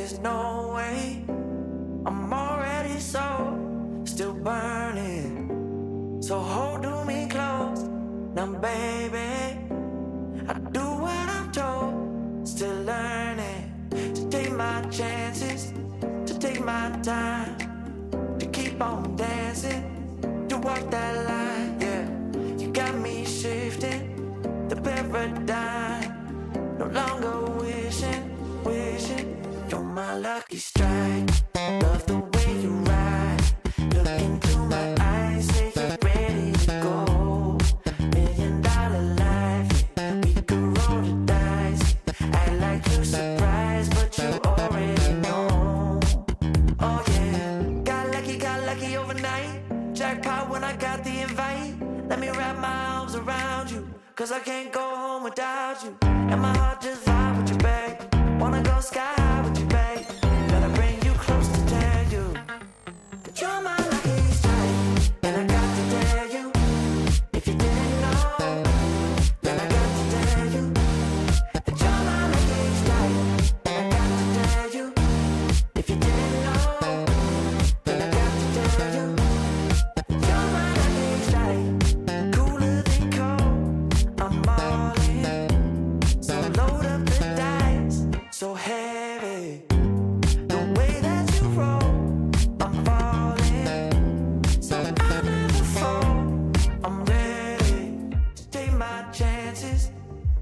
there's no way. I'm already still burning. So hold me close, now baby. I do what I'm told, still learning to take my chances, to take my time, to keep on dancing, to walk that line, yeah. You got me shifting the paradigm, no longer wishing, you're my lucky strike. Love the way you ride, look into my eyes, say you're ready to go. $1 million life, yeah. We could roll the dice, act like you surprised, but you already know. Oh yeah, got lucky overnight. Jackpot when I got the invite. Let me wrap my arms around you, cause I can't go home without you. And my heart just vibe with you, babe. Wanna go sky high with you, babe. Gotta bring you close to tell you that you're my lucky strike. And I got to tell you, if you didn't know, then I got to tell you that you're my lucky strike. And I got to tell you, if you didn't know, then I got to tell you that you're my lucky strike. Cooler than cold, I'm all in. So load up the dice, so heavy. The way that you roll, I'm falling. So I never fall, I'm ready to take my chances,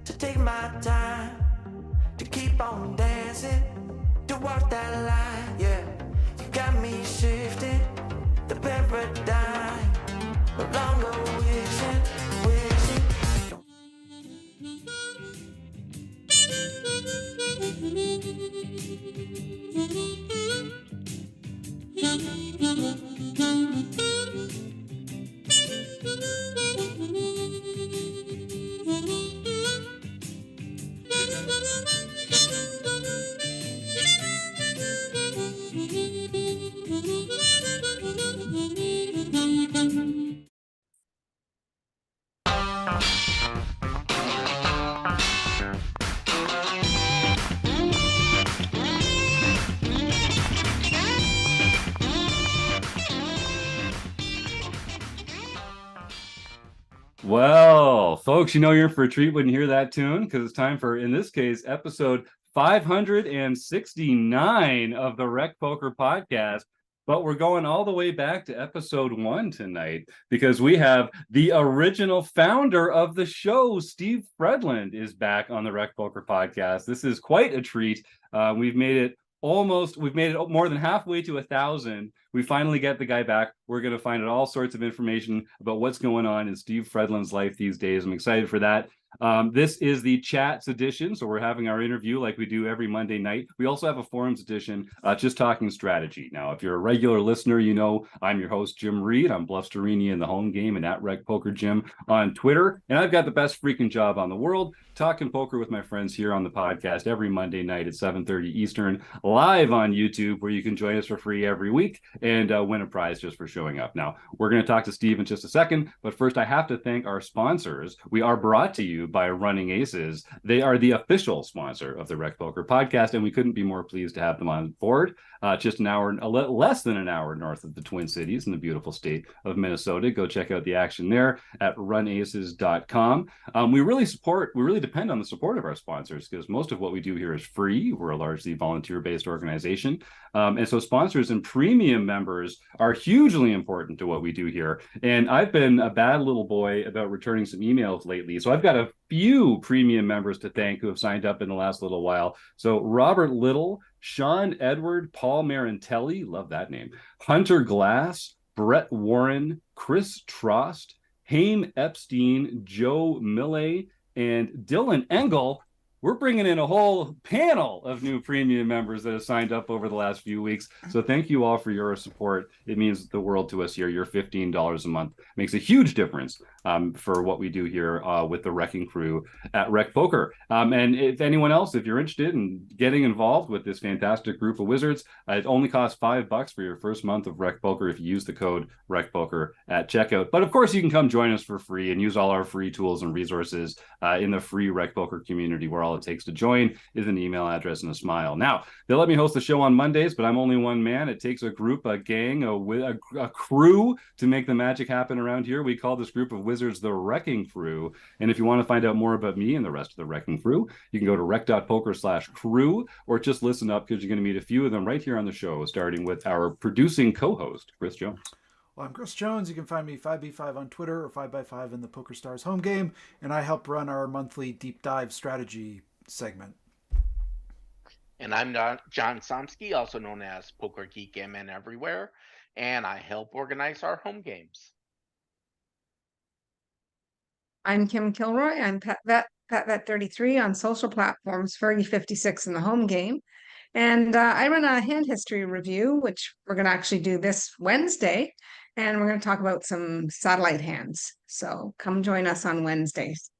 to take my time, to keep on dancing, to walk that line, yeah. You got me shifting the paradigm, no longer wishing. Well, folks, you know you're in for a treat when you hear that tune, because it's time for, in this case, episode 569 of the RecPoker podcast. But we're going all the way back to episode 1 tonight, because we have the original founder of the show, Steve Fredlund, is back on the RecPoker podcast. This is quite a treat. We've made it more than halfway to 1,000. We finally get the guy back. We're going to find out all sorts of information about what's going on in Steve Fredlund's life these days. I'm excited for that. This is the chats edition, so we're having our interview like we do every Monday night. We also have a forums edition, just talking strategy. Now, if you're a regular listener, you know I'm your host, Jim Reed. I'm Bluffsterini in the home game and at RecPoker Jim on Twitter. And I've got the best freaking job on the world, talking poker with my friends here on the podcast every Monday night at 7:30 Eastern, live on YouTube, where you can join us for free every week and win a prize just for showing up. Now, we're going to talk to Steve in just a second, but first I have to thank our sponsors. We are brought to you by Running Aces. They are the official sponsor of the RecPoker podcast, and we couldn't be more pleased to have them on board. Just an hour, less than an hour north of the Twin Cities in the beautiful state of Minnesota. Go check out the action there at runaces.com. We really depend on the support of our sponsors, because most of what we do here is free. We're a largely volunteer-based organization. And so sponsors and premium members are hugely important to what we do here. And I've been a bad little boy about returning some emails lately. So I've got a few premium members to thank who have signed up in the last little while. So Robert Little, Sean Edward, Paul Marantelli, love that name, Hunter Glass, Brett Warren, Chris Trost, Haim Epstein, Joe Millay, and Dylan Engel. We're bringing in a whole panel of new premium members that have signed up over the last few weeks. So thank you all for your support. It means the world to us here. Your $15 a month makes a huge difference for what we do here with the Wrecking Crew at RecPoker. And if anyone else, if you're interested in getting involved with this fantastic group of wizards, it only costs $5 for your first month of RecPoker if you use the code RecPoker at checkout. But of course, you can come join us for free and use all our free tools and resources in the free RecPoker community, where all all it takes to join is an email address and a smile. Now, they let me host the show on Mondays, but I'm only one man. It takes a group, a gang, a crew to make the magic happen around here. We call this group of wizards the Wrecking Crew. And if you want to find out more about me and the rest of the Wrecking Crew, you can go to rec.poker/crew, or just listen up because you're going to meet a few of them right here on the show, starting with our producing co-host, Chris Jones. Well, I'm Chris Jones. You can find me 5b5 on Twitter or 5x5 in the PokerStars home game, and I help run our monthly deep dive strategy segment. And I'm John Somsky, also known as Poker Geek MN Everywhere, and I help organize our home games. I'm Kim Kilroy. I'm PatVet33 on social platforms, Fergie56 in the home game. And I run a hand history review, which we're going to actually do this Wednesday. And we're going to talk about some satellite hands. So come join us on Wednesdays.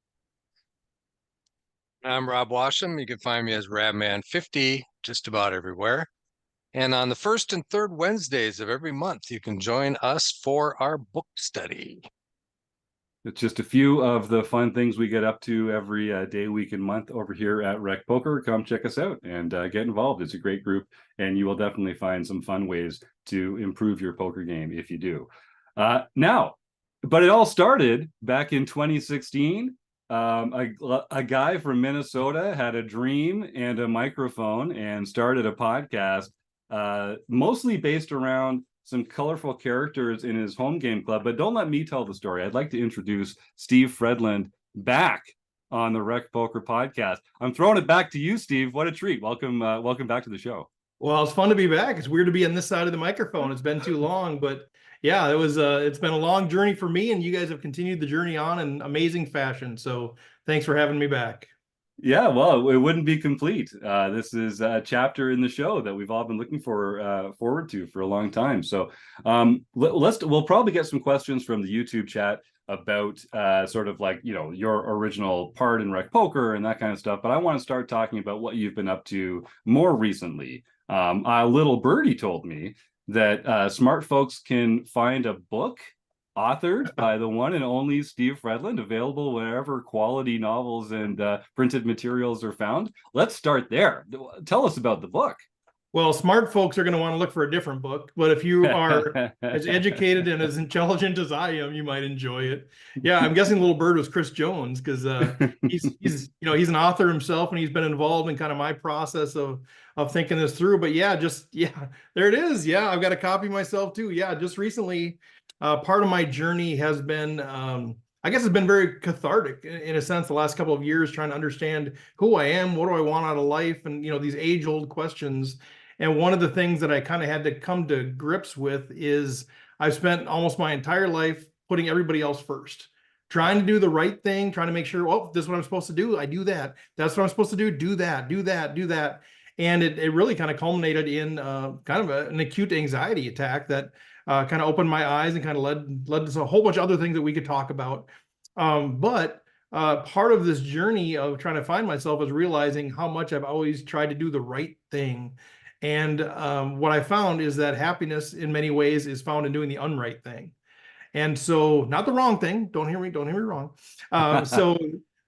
I'm Rob Washam. You can find me as Rabman50 just about everywhere. And on the first and third Wednesdays of every month, you can join us for our book study. It's just a few of the fun things we get up to every day, week, and month over here at RecPoker. Come check us out and get involved. It's a great group, and you will definitely find some fun ways to improve your poker game if you do. Now, but it all started back in 2016. A guy from Minnesota had a dream and a microphone and started a podcast, mostly based around some colorful characters in his home game club. But don't let me tell the story. I'd like to introduce Steve Fredlund back on the RecPoker podcast. I'm throwing it back to you, Steve. What a treat. Welcome back to the show. Well, it's fun to be back. It's weird to be on this side of the microphone. It's been too long, but yeah, it's been a long journey for me, and you guys have continued the journey on in amazing fashion. So thanks for having me back. Yeah, well, it wouldn't be complete. This is a chapter in the show that we've all been looking forward to for a long time. So we'll probably get some questions from the YouTube chat about sort of like, your original part in RecPoker and that kind of stuff. But I want to start talking about what you've been up to more recently. A little birdie told me that smart folks can find a book authored by the one and only Steve Fredlund, available wherever quality novels and printed materials are found. Let's start there. Tell us about the book. Well, smart folks are going to want to look for a different book, but if you are as educated and as intelligent as I am, you might enjoy it. Yeah, I'm guessing Little Bird was Chris Jones, because he's an author himself, and he's been involved in kind of my process of thinking this through. But there it is. Yeah, I've got a copy myself too. Yeah, just recently, part of my journey has been, I guess it's been very cathartic in a sense, the last couple of years, trying to understand who I am, what do I want out of life, and these age-old questions. And one of the things that I kind of had to come to grips with is I've spent almost my entire life putting everybody else first, trying to do the right thing, trying to make sure, oh, this is what I'm supposed to do, I do that. That's what I'm supposed to do that, do that, do that. And it really kind of culminated in kind of an acute anxiety attack that kind of opened my eyes and kind of led to a whole bunch of other things that we could talk about. But part of this journey of trying to find myself is realizing how much I've always tried to do the right thing. And what I found is that happiness in many ways is found in doing the unright thing. And so, not the wrong thing, don't hear me wrong. So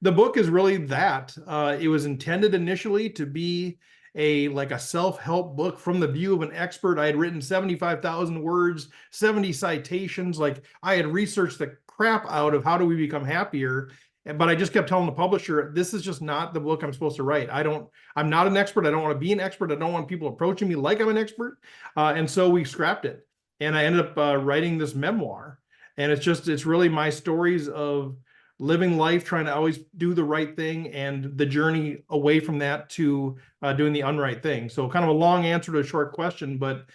the book is really that. It was intended initially to be a self-help book from the view of an expert. I had written 75,000 words, 70 citations. Like, I had researched the crap out of how do we become happier. But I just kept telling the publisher, this is just not the book I'm supposed to write. I'm not an expert. I don't want to be an expert. I don't want people approaching me like I'm an expert. And so we scrapped it. And I ended up writing this memoir. And it's really my stories of living life, trying to always do the right thing, and the journey away from that to doing the unright thing. So kind of a long answer to a short question, but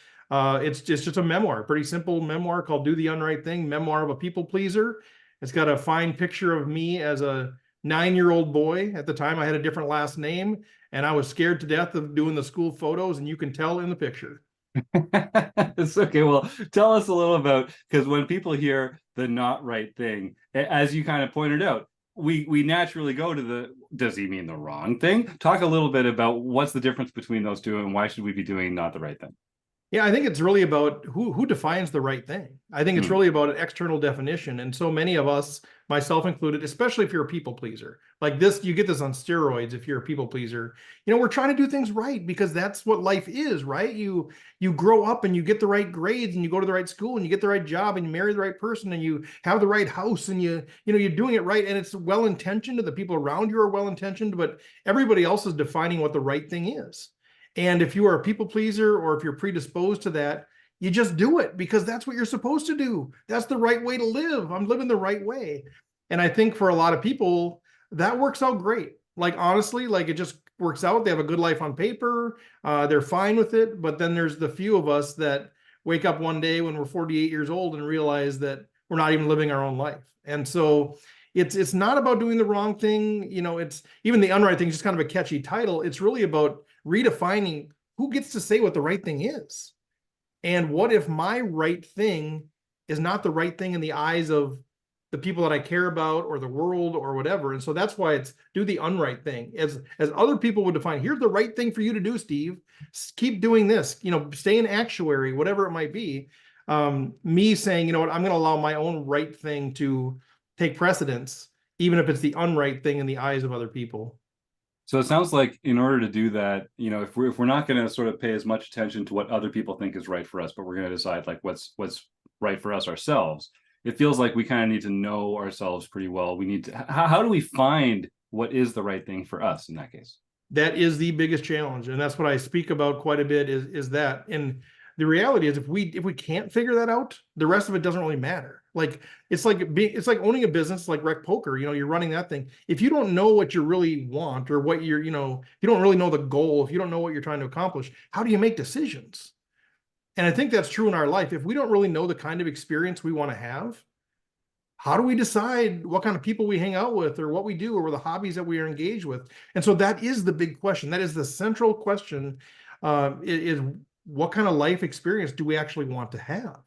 it's just a memoir, pretty simple memoir called Do the Unright Thing, Memoir of a People Pleaser. It's got a fine picture of me as a 9-year-old boy. At the time, I had a different last name, and I was scared to death of doing the school photos, and you can tell in the picture. It's okay. Well, tell us a little about, because when people hear the not right thing, as you kind of pointed out, we naturally go to does he mean the wrong thing? Talk a little bit about what's the difference between those two, and why should we be doing not the right thing? Yeah, I think it's really about who defines the right thing. I think it's Hmm. really about an external definition. And so many of us, myself included, especially if you're a people pleaser, like this, you get this on steroids if you're a people pleaser. We're trying to do things right because that's what life is, right? You grow up and you get the right grades and you go to the right school and you get the right job and you marry the right person and you have the right house and you're doing it right, and it's well intentioned and the people around you are well intentioned, but everybody else is defining what the right thing is. And if you are a people pleaser or if you're predisposed to that, you just do it because that's what you're supposed to do. That's the right way to live. I'm living the right way. And I think for a lot of people, that works out great. Like, honestly, like it just works out. They have a good life on paper. They're fine with it. But then there's the few of us that wake up one day when we're 48 years old and realize that we're not even living our own life. And so it's not about doing the wrong thing. It's even the unright thing is just kind of a catchy title. It's really about redefining who gets to say what the right thing is. And what if my right thing is not the right thing in the eyes of the people that I care about or the world or whatever? And so that's why it's do the unright thing. As other people would define, here's the right thing for you to do, Steve. Keep doing this, stay in actuary, whatever it might be. Me saying, you know what, I'm going to allow my own right thing to take precedence, even if it's the unright thing in the eyes of other people. So it sounds like in order to do that, if we're not going to sort of pay as much attention to what other people think is right for us, but we're going to decide like what's right for us ourselves, it feels like we kind of need to know ourselves pretty well. We need to, how do we find what is the right thing for us in that case? That is the biggest challenge, and that's what I speak about quite a bit is that. And the reality is if we can't figure that out, the rest of it doesn't really matter. Like it's like owning a business like RecPoker. You're running that thing. If you don't know what you really want or what if you don't really know the goal, if you don't know what you're trying to accomplish, how do you make decisions? And I think that's true in our life. If we don't really know the kind of experience we want to have, how do we decide what kind of people we hang out with or what we do or the hobbies that we are engaged with? And so that is the big question. That is the central question, is what kind of life experience do we actually want to have?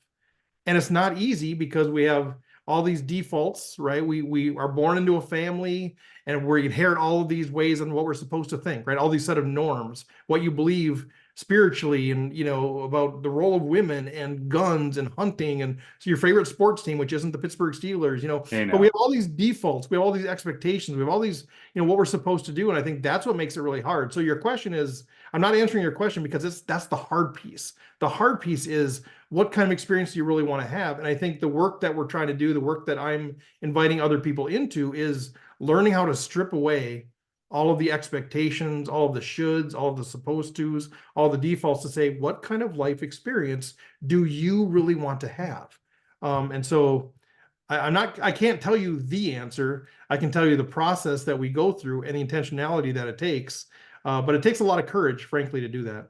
And it's not easy because we have all these defaults, right? We are born into a family and we inherit all of these ways on what we're supposed to think, right? All these set of norms, what you believe spiritually and about the role of women and guns and hunting and so your favorite sports team, which isn't the Pittsburgh Steelers, Hey, but we now. have all these defaults, we have all these expectations, we have all these, what we're supposed to do. And I think that's what makes it really hard. So your question is, I'm not answering your question because that's the hard piece. The hard piece is what kind of experience do you really want to have? And I think the work that we're trying to do, the work that I'm inviting other people into is learning how to strip away all of the expectations, all of the shoulds, all of the supposed tos, all the defaults to say, what kind of life experience do you really want to have? And so I can't tell you the answer. I can tell you the process that we go through and the intentionality that it takes. But it takes a lot of courage, frankly, to do that.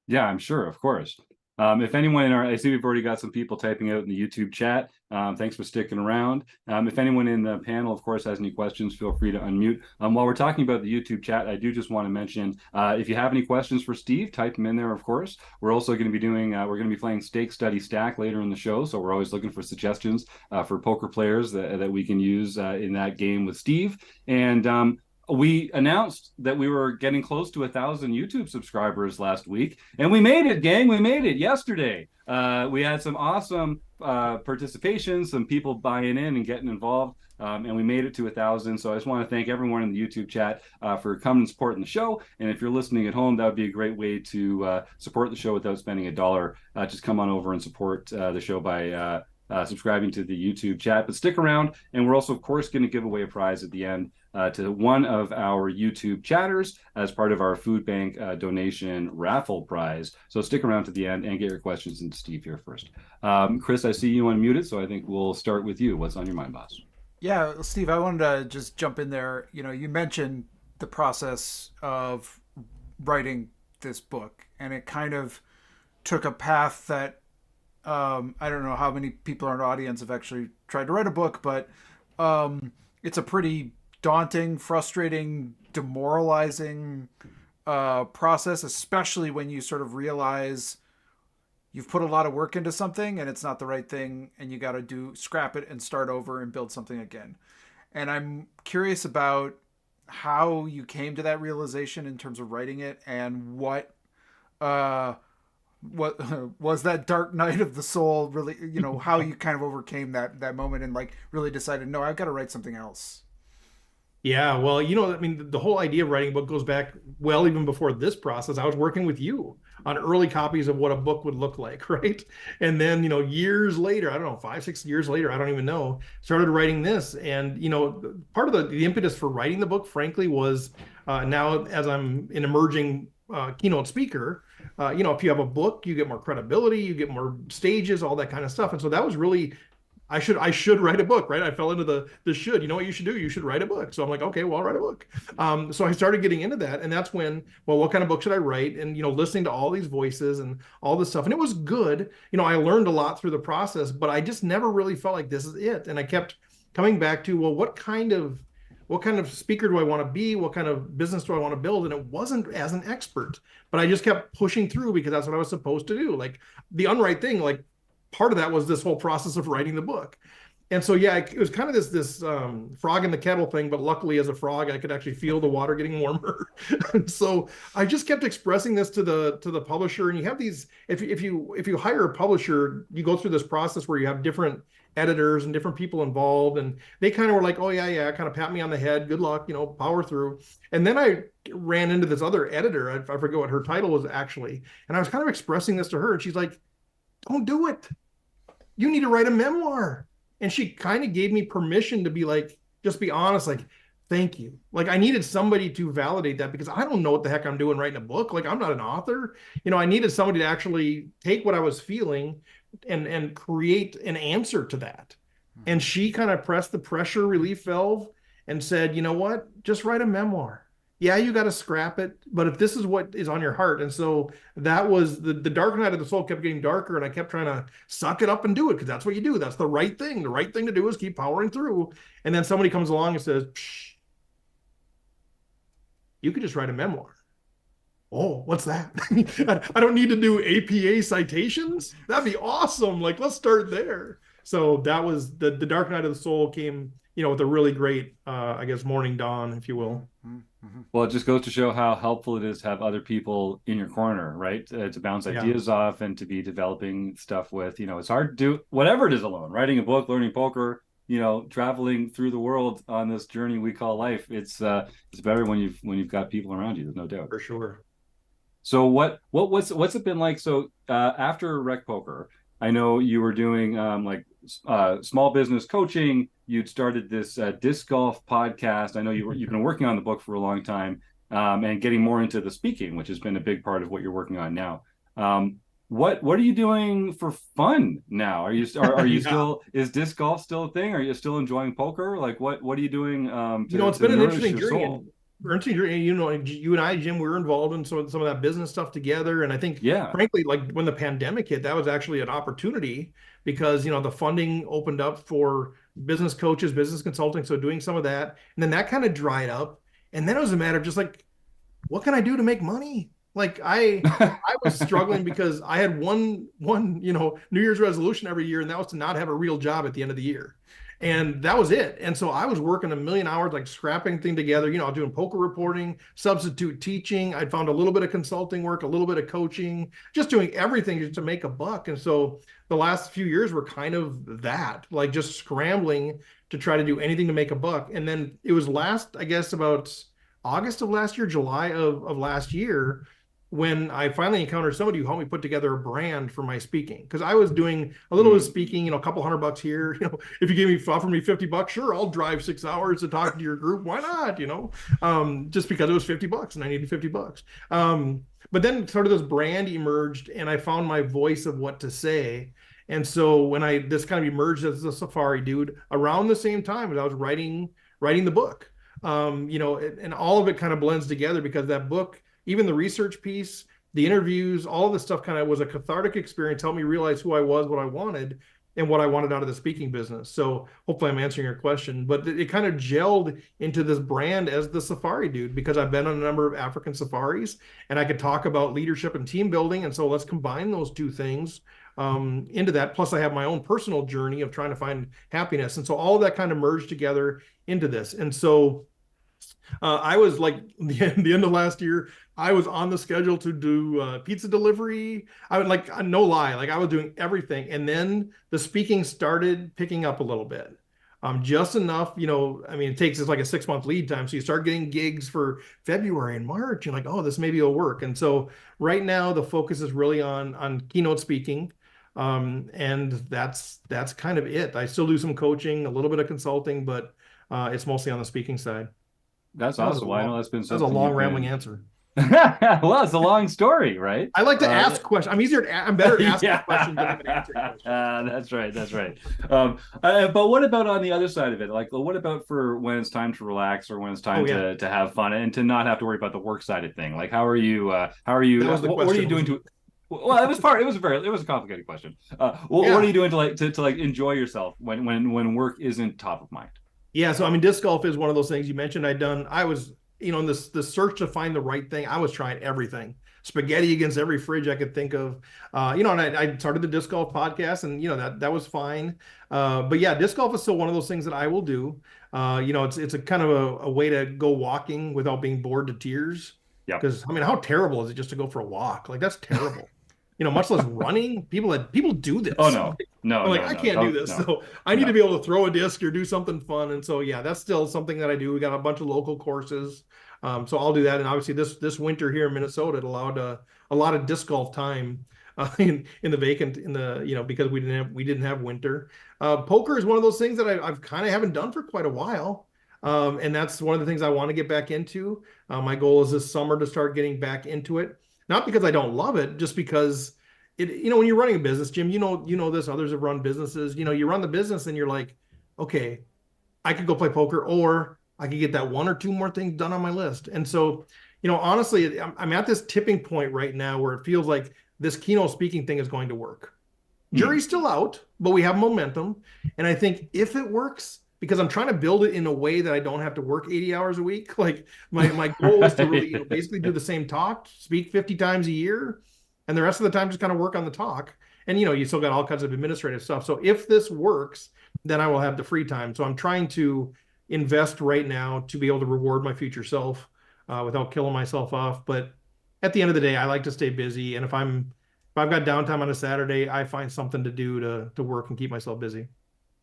Yeah, I'm sure, of course. If anyone I see we've already got some people typing out in the YouTube chat. Thanks for sticking around. If anyone in the panel, of course, has any questions, feel free to unmute. While we're talking about the YouTube chat, I do just want to mention, if you have any questions for Steve, type them in there, of course. We're also going to be doing, we're going to be playing Stake, Study, Stack later in the show. So we're always looking for suggestions for poker players that we can use in that game with Steve. And we announced that we were getting close to 1,000 YouTube subscribers last week, and we made it, gang. We made it yesterday. We had some awesome participation, some people buying in and getting involved, and we made it to 1,000. So I just want to thank everyone in the YouTube chat for coming and supporting the show. And if you're listening at home, that would be a great way to support the show without spending a dollar. Just come on over and support the show by subscribing to the YouTube chat. But stick around, and we're also, of course, going to give away a prize at the end to one of our YouTube chatters as part of our food bank donation raffle prize. So stick around to the end and get your questions into Steve here first. Chris, I see you unmuted, so I think we'll start with you. What's on your mind, boss? Yeah, Steve, I wanted to just jump in there. You mentioned the process of writing this book, and it kind of took a path that I don't know how many people in our audience have actually tried to write a book, but it's a pretty daunting, frustrating, demoralizing process, especially when you sort of realize you've put a lot of work into something and it's not the right thing, and you got to scrap it and start over and build something again. And I'm curious about how you came to that realization in terms of writing it, and what what was that dark night of the soul really, how you kind of overcame that moment and like really decided, no, I've got to write something else. Yeah, well, I mean, the whole idea of writing a book goes back well even before this process. I was working with you on early copies of what a book would look like, right? And then, years later, I don't know, 5, 6 years later, I don't even know, started writing this. And, part of the impetus for writing the book, frankly, was now as I'm an emerging keynote speaker, if you have a book, you get more credibility, you get more stages, all that kind of stuff. And so that was really I should write a book, right? I fell into the should. You know what you should do? You should write a book. So I'm like, okay, well, I'll write a book. So I started getting into that, and that's when, well, what kind of book should I write? And listening to all these voices and all this stuff, and it was good. I learned a lot through the process, but I just never really felt like this is it. And I kept coming back to, well, what kind of speaker do I want to be? What kind of business do I want to build? And it wasn't as an expert, but I just kept pushing through because that's what I was supposed to do. Like the unright thing, like part of that was this whole process of writing the book. And so, yeah, it was kind of this frog in the kettle thing, but luckily as a frog, I could actually feel the water getting warmer. So I just kept expressing this to the publisher. And you have these, if you hire a publisher, you go through this process where you have different editors and different people involved. And they kind of were like, oh yeah, kind of pat me on the head. Good luck, power through. And then I ran into this other editor. I forget what her title was actually. And I was kind of expressing this to her. And she's like, don't do it. You need to write a memoir. And she kind of gave me permission to be like, just be honest, like, thank you. Like I needed somebody to validate that because I don't know what the heck I'm doing writing a book. Like I'm not an author. I needed somebody to actually take what I was feeling and create an answer to that. And she kind of pressed the pressure relief valve and said, you know what, just write a memoir. Yeah, you got to scrap it, but if this is what is on your heart. And so that was the dark night of the soul kept getting darker, and I kept trying to suck it up and do it because that's what you do. That's the right thing. The right thing to do is keep powering through. And then somebody comes along and says, psh, you could just write a memoir. Oh, what's that? I don't need to do APA citations. That'd be awesome. Like, let's start there. So that was the dark night of the soul came, with a really great, I guess, morning dawn, if you will. Well, it just goes to show how helpful it is to have other people in your corner, right? To bounce ideas off and to be developing stuff with. It's hard to do whatever it is alone. Writing a book, learning poker, traveling through the world on this journey we call life. It's better when you've got people around you. There's no doubt. For sure. So what's it been like? So after RecPoker, I know you were doing small business coaching. You'd started this disc golf podcast. I know you've been working on the book for a long time, and getting more into the speaking, which has been a big part of what you're working on now. What are you doing for fun now? Are you still, is disc golf still a thing? Are you still enjoying poker? Like what are you doing? It's been an interesting journey. You and I, Jim, we were involved in some of that business stuff together. And I think, frankly, like when the pandemic hit, that was actually an opportunity because, the funding opened up for business coaches, business consulting. So doing some of that, and then that kind of dried up. And then it was a matter of just like, what can I do to make money? Like I was struggling because I had one, New Year's resolution every year. And that was to not have a real job at the end of the year. And that was it. And so I was working a million hours, like scrapping things together, doing poker reporting, substitute teaching. I'd found a little bit of consulting work, a little bit of coaching, just doing everything just to make a buck. And so the last few years were kind of that, like just scrambling to try to do anything to make a buck. And then it was about August of last year, July of last year, when I finally encountered somebody who helped me put together a brand for my speaking. Because I was doing a little bit of speaking, a couple $100 here. If you offer me $50, sure, I'll drive 6 hours to talk to your group. Why not? Just because it was $50 and I needed $50. But then sort of this brand emerged and I found my voice of what to say. And so when this kind of emerged as the Safari Dude around the same time as I was writing the book, and all of it kind of blends together because that book, even the research piece, the interviews, all of this stuff kind of was a cathartic experience, helped me realize who I was, what I wanted, and what I wanted out of the speaking business. So hopefully I'm answering your question, but it kind of gelled into this brand as the Safari Dude because I've been on a number of African safaris and I could talk about leadership and team building. And so let's combine those two things into that. Plus I have my own personal journey of trying to find happiness. And so all of that kind of merged together into this. And so I was like the end of last year, I was on the schedule to do pizza delivery. I would like, no lie, like I was doing everything. And then the speaking started picking up a little bit. Just enough, I mean, it takes us like a 6-month lead time. So you start getting gigs for February and March. You're like, oh, this maybe will work. And so right now the focus is really on keynote speaking. And that's kind of it. I still do some coaching, a little bit of consulting, but it's mostly on the speaking side. That's awesome. Well, I know that's been That's a long rambling answer. Well, it's a long story, right? I like to ask questions. I'm better at asking questions than even answering questions. That's right. But what about on the other side of it? Like, what about for when it's time to relax or when it's time to have fun and to not have to worry about the work side of thing? Like, how are you? What are you doing to? Well, it was a complicated question. What are you doing to enjoy yourself when work isn't top of mind? Yeah, so I mean, disc golf is one of those things you mentioned. I was, in the search to find the right thing, I was trying everything. Spaghetti against every fridge I could think of. And I started the disc golf podcast, and that was fine. But yeah, disc golf is still one of those things that I will do. It's a kind of a way to go walking without being bored to tears. Yeah. Because I mean, how terrible is it just to go for a walk? Like that's terrible. Much less running. People do this. Oh no. I can't do this. So I need to be able to throw a disc or do something fun. And so yeah, that's still something that I do. We got a bunch of local courses. So I'll do that. And obviously this winter here in Minnesota, it allowed a lot of disc golf time in the vacant because we didn't have winter. Poker is one of those things that I've kind of haven't done for quite a while. And that's one of the things I want to get back into. My goal is this summer to start getting back into it. Not because I don't love it, just because when you're running a business, Jim, you know this, others have run businesses, you run the business and you're like, okay, I could go play poker, or I could get that one or two more things done on my list. And so, honestly, I'm at this tipping point right now where it feels like this keynote speaking thing is going to work. Jury's still out, but we have momentum. And I think if it works, because I'm trying to build it in a way that I don't have to work 80 hours a week. Like my goal is to really basically do the same talk, speak 50 times a year, and the rest of the time just kind of work on the talk. And you still got all kinds of administrative stuff. So if this works, then I will have the free time. So I'm trying to invest right now to be able to reward my future self without killing myself off. But at the end of the day, I like to stay busy. And if I've got downtime on a Saturday, I find something to do to work and keep myself busy.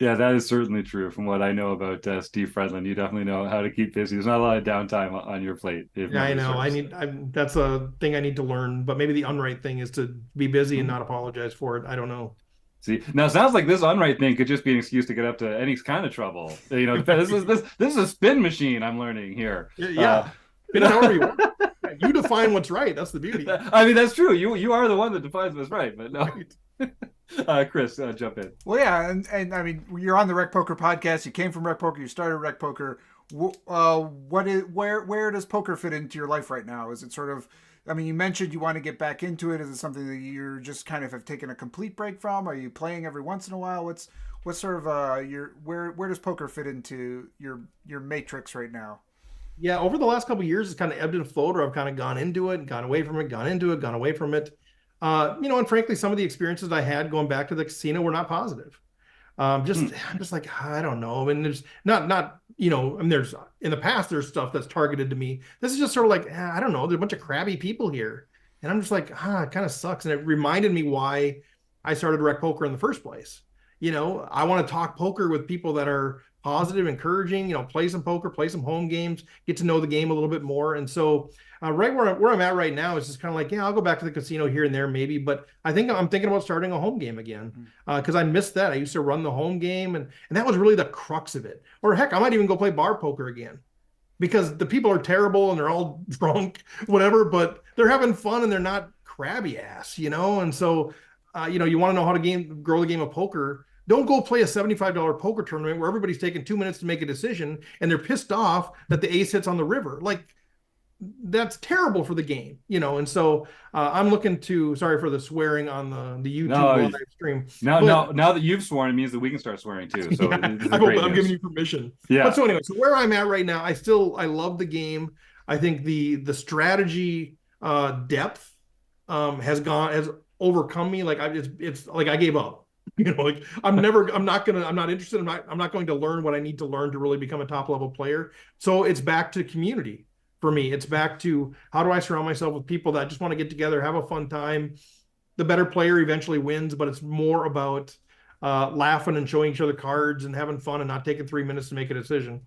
Yeah, that is certainly true. From what I know about Steve Fredlund, you definitely know how to keep busy. There's not a lot of downtime on your plate. Yeah, I know. That's a thing I need to learn. But maybe the unright thing is to be busy and not apologize for it. I don't know. See, now it sounds like this unright thing could just be an excuse to get up to any kind of trouble. This is a spin machine. I'm learning here. Yeah. You define what's right. That's the beauty. I mean, that's true. You are the one that defines what's right. But no. Chris, jump in. Well, yeah, and I mean, you're on the RecPoker podcast. You came from RecPoker. You started RecPoker. Where does poker fit into your life right now? Is it sort of? I mean, you mentioned you want to get back into it. Is it something that you're just kind of have taken a complete break from? Are you playing every once in a while? What's sort of where does poker fit into your matrix right now? Yeah, over the last couple of years, it's kind of ebbed and flowed, or I've kind of gone into it and gone away from it, gone into it, gone away from it. And frankly, some of the experiences I had going back to the casino were not positive. I'm just like, I don't know. I mean, there's not, there's in the past, there's stuff that's targeted to me. This is just sort of like, I don't know. There's a bunch of crabby people here. And I'm just like, it kind of sucks. And it reminded me why I started RecPoker in the first place. I want to talk poker with people that are positive, encouraging, play some poker, play some home games, get to know the game a little bit more. And so right where I'm at right now is just kind of like, I'll go back to the casino here and there maybe, but I think I'm thinking about starting a home game again because I missed that. I used to run the home game and that was really the crux of it. Or heck, I might even go play bar poker again because the people are terrible and they're all drunk, whatever, but they're having fun and they're not crabby ass, And so, you want to know how to grow the game of poker. Don't go play a $75 poker tournament where everybody's taking 2 minutes to make a decision and they're pissed off that the ace hits on the river. Like, that's terrible for the game, And so I'm looking to, sorry for the swearing on the YouTube live stream. Now that you've sworn, it means that we can start swearing too. So yeah, I'm giving you permission. Yeah. But so anyway, so where I'm at right now, I love the game. I think the strategy depth has overcome me. Like it's like I gave up. Like I'm not interested. I'm not going to learn what I need to learn to really become a top level player. So it's back to community for me. It's back to how do I surround myself with people that just want to get together, have a fun time. The better player eventually wins, but it's more about laughing and showing each other cards and having fun and not taking 3 minutes to make a decision.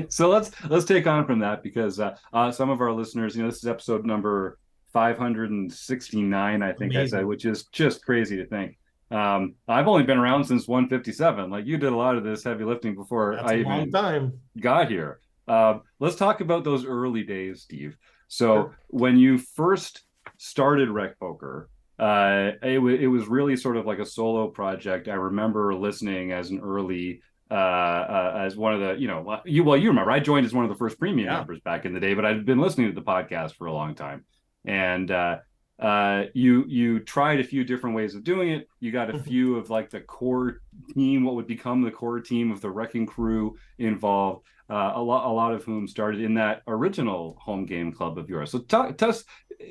So let's take on from that, because some of our listeners, this is episode number 569, I think. Amazing. I said, which is just crazy to think. I've only been around since 157. Like, you did a lot of this heavy lifting before That's I even got here. Let's talk about those early days, Steve. So when you first started RecPoker, it was really sort of like a solo project. I remember listening as an early as one of the, you remember I joined as one of the first premium members back in the day, but I'd been listening to the podcast for a long time. And you tried a few different ways of doing it. You got a few of like the core team, what would become the core team of the Wrecking Crew involved, a lot of whom started in that original home game club of yours. So tell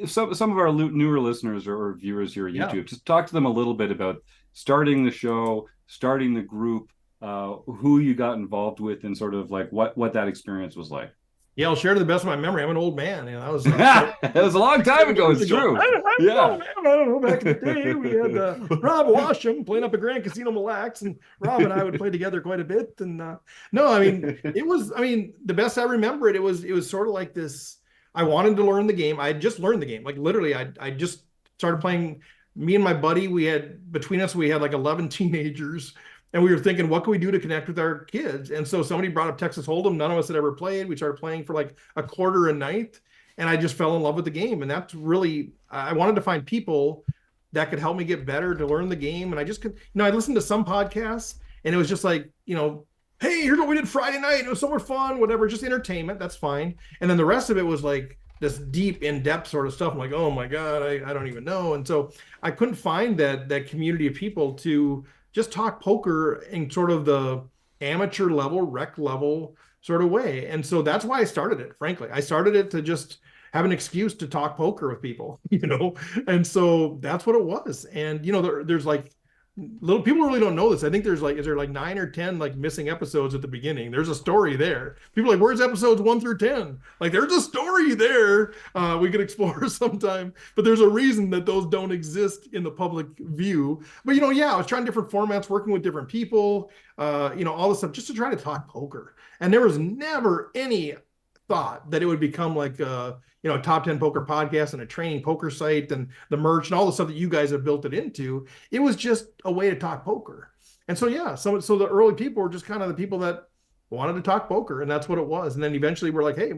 some of our newer listeners or viewers here at YouTube, just talk to them a little bit about starting the show, starting the group, who you got involved with, and sort of like what that experience was like. Yeah, I'll share to the best of my memory. I'm an old man. That was that was a long time ago. It's true. I don't know. Back in the day, we had Rob Washam playing up at Grand Casino Mille Lacs, and Rob and I would play together quite a bit. And the best I remember it was sort of like this. I wanted to learn the game. I had just learned the game. Like literally, I just started playing. Me and my buddy, between us, we had like 11 teenagers. And we were thinking, what can we do to connect with our kids? And so somebody brought up Texas Hold'em. None of us had ever played. We started playing for like a quarter a night. And I just fell in love with the game. And that's really, I wanted to find people that could help me get better, to learn the game. And I just could, I listened to some podcasts and it was just like, hey, here's what we did Friday night. It was so much fun, whatever, just entertainment. That's fine. And then the rest of it was like this deep, in-depth sort of stuff. I'm like, oh my God, I don't even know. And so I couldn't find that community of people to just talk poker in sort of the amateur level, rec level sort of way. And so that's why I started it, frankly. I started it to just have an excuse to talk poker with people, and so that's what it was. And, there's like little people really don't know this. I think is there like 9 or 10 like missing episodes at the beginning. There's a story there. People are like, where's episodes 1 through 10? Like there's a story there. We could explore sometime, but there's a reason that those don't exist in the public view. But I was trying different formats, working with different people, all this stuff just to try to talk poker. And there was never any thought that it would become like a top 10 poker podcast and a training poker site and the merch and all the stuff that you guys have built it into. It was just a way to talk poker. And so so the early people were just kind of the people that wanted to talk poker, and that's what it was. And then eventually we're like, hey,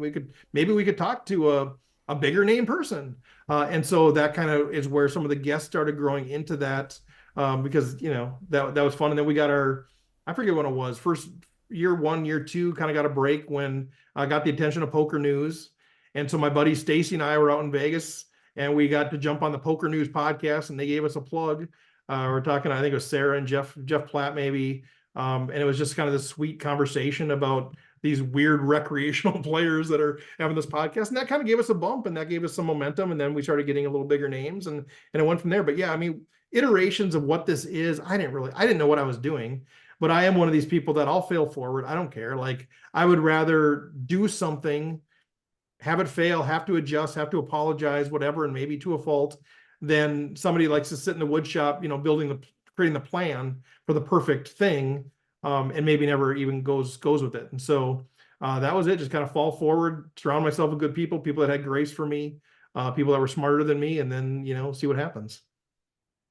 maybe we could talk to a bigger name person. And so that kind of is where some of the guests started growing into that, because that was fun. And then we got I forget when it was, first year 1, year 2, kind of got a break when I got the attention of Poker News. And so my buddy Stacy and I were out in Vegas, and we got to jump on the Poker News podcast, and they gave us a plug. We're talking, I think it was Sarah and Jeff Platt maybe. And it was just kind of this sweet conversation about these weird recreational players that are having this podcast. And that kind of gave us a bump, and that gave us some momentum. And then we started getting a little bigger names, and it went from there. But yeah, iterations of what this is, I didn't know what I was doing. But I am one of these people that I'll fail forward. I don't care. Like, I would rather do something, have it fail, have to adjust, have to apologize, whatever, and maybe to a fault, than somebody likes to sit in the wood shop, creating the plan for the perfect thing, and maybe never even goes with it. And so that was it. Just kind of fall forward, surround myself with good people that had grace for me, people that were smarter than me, and then, see what happens.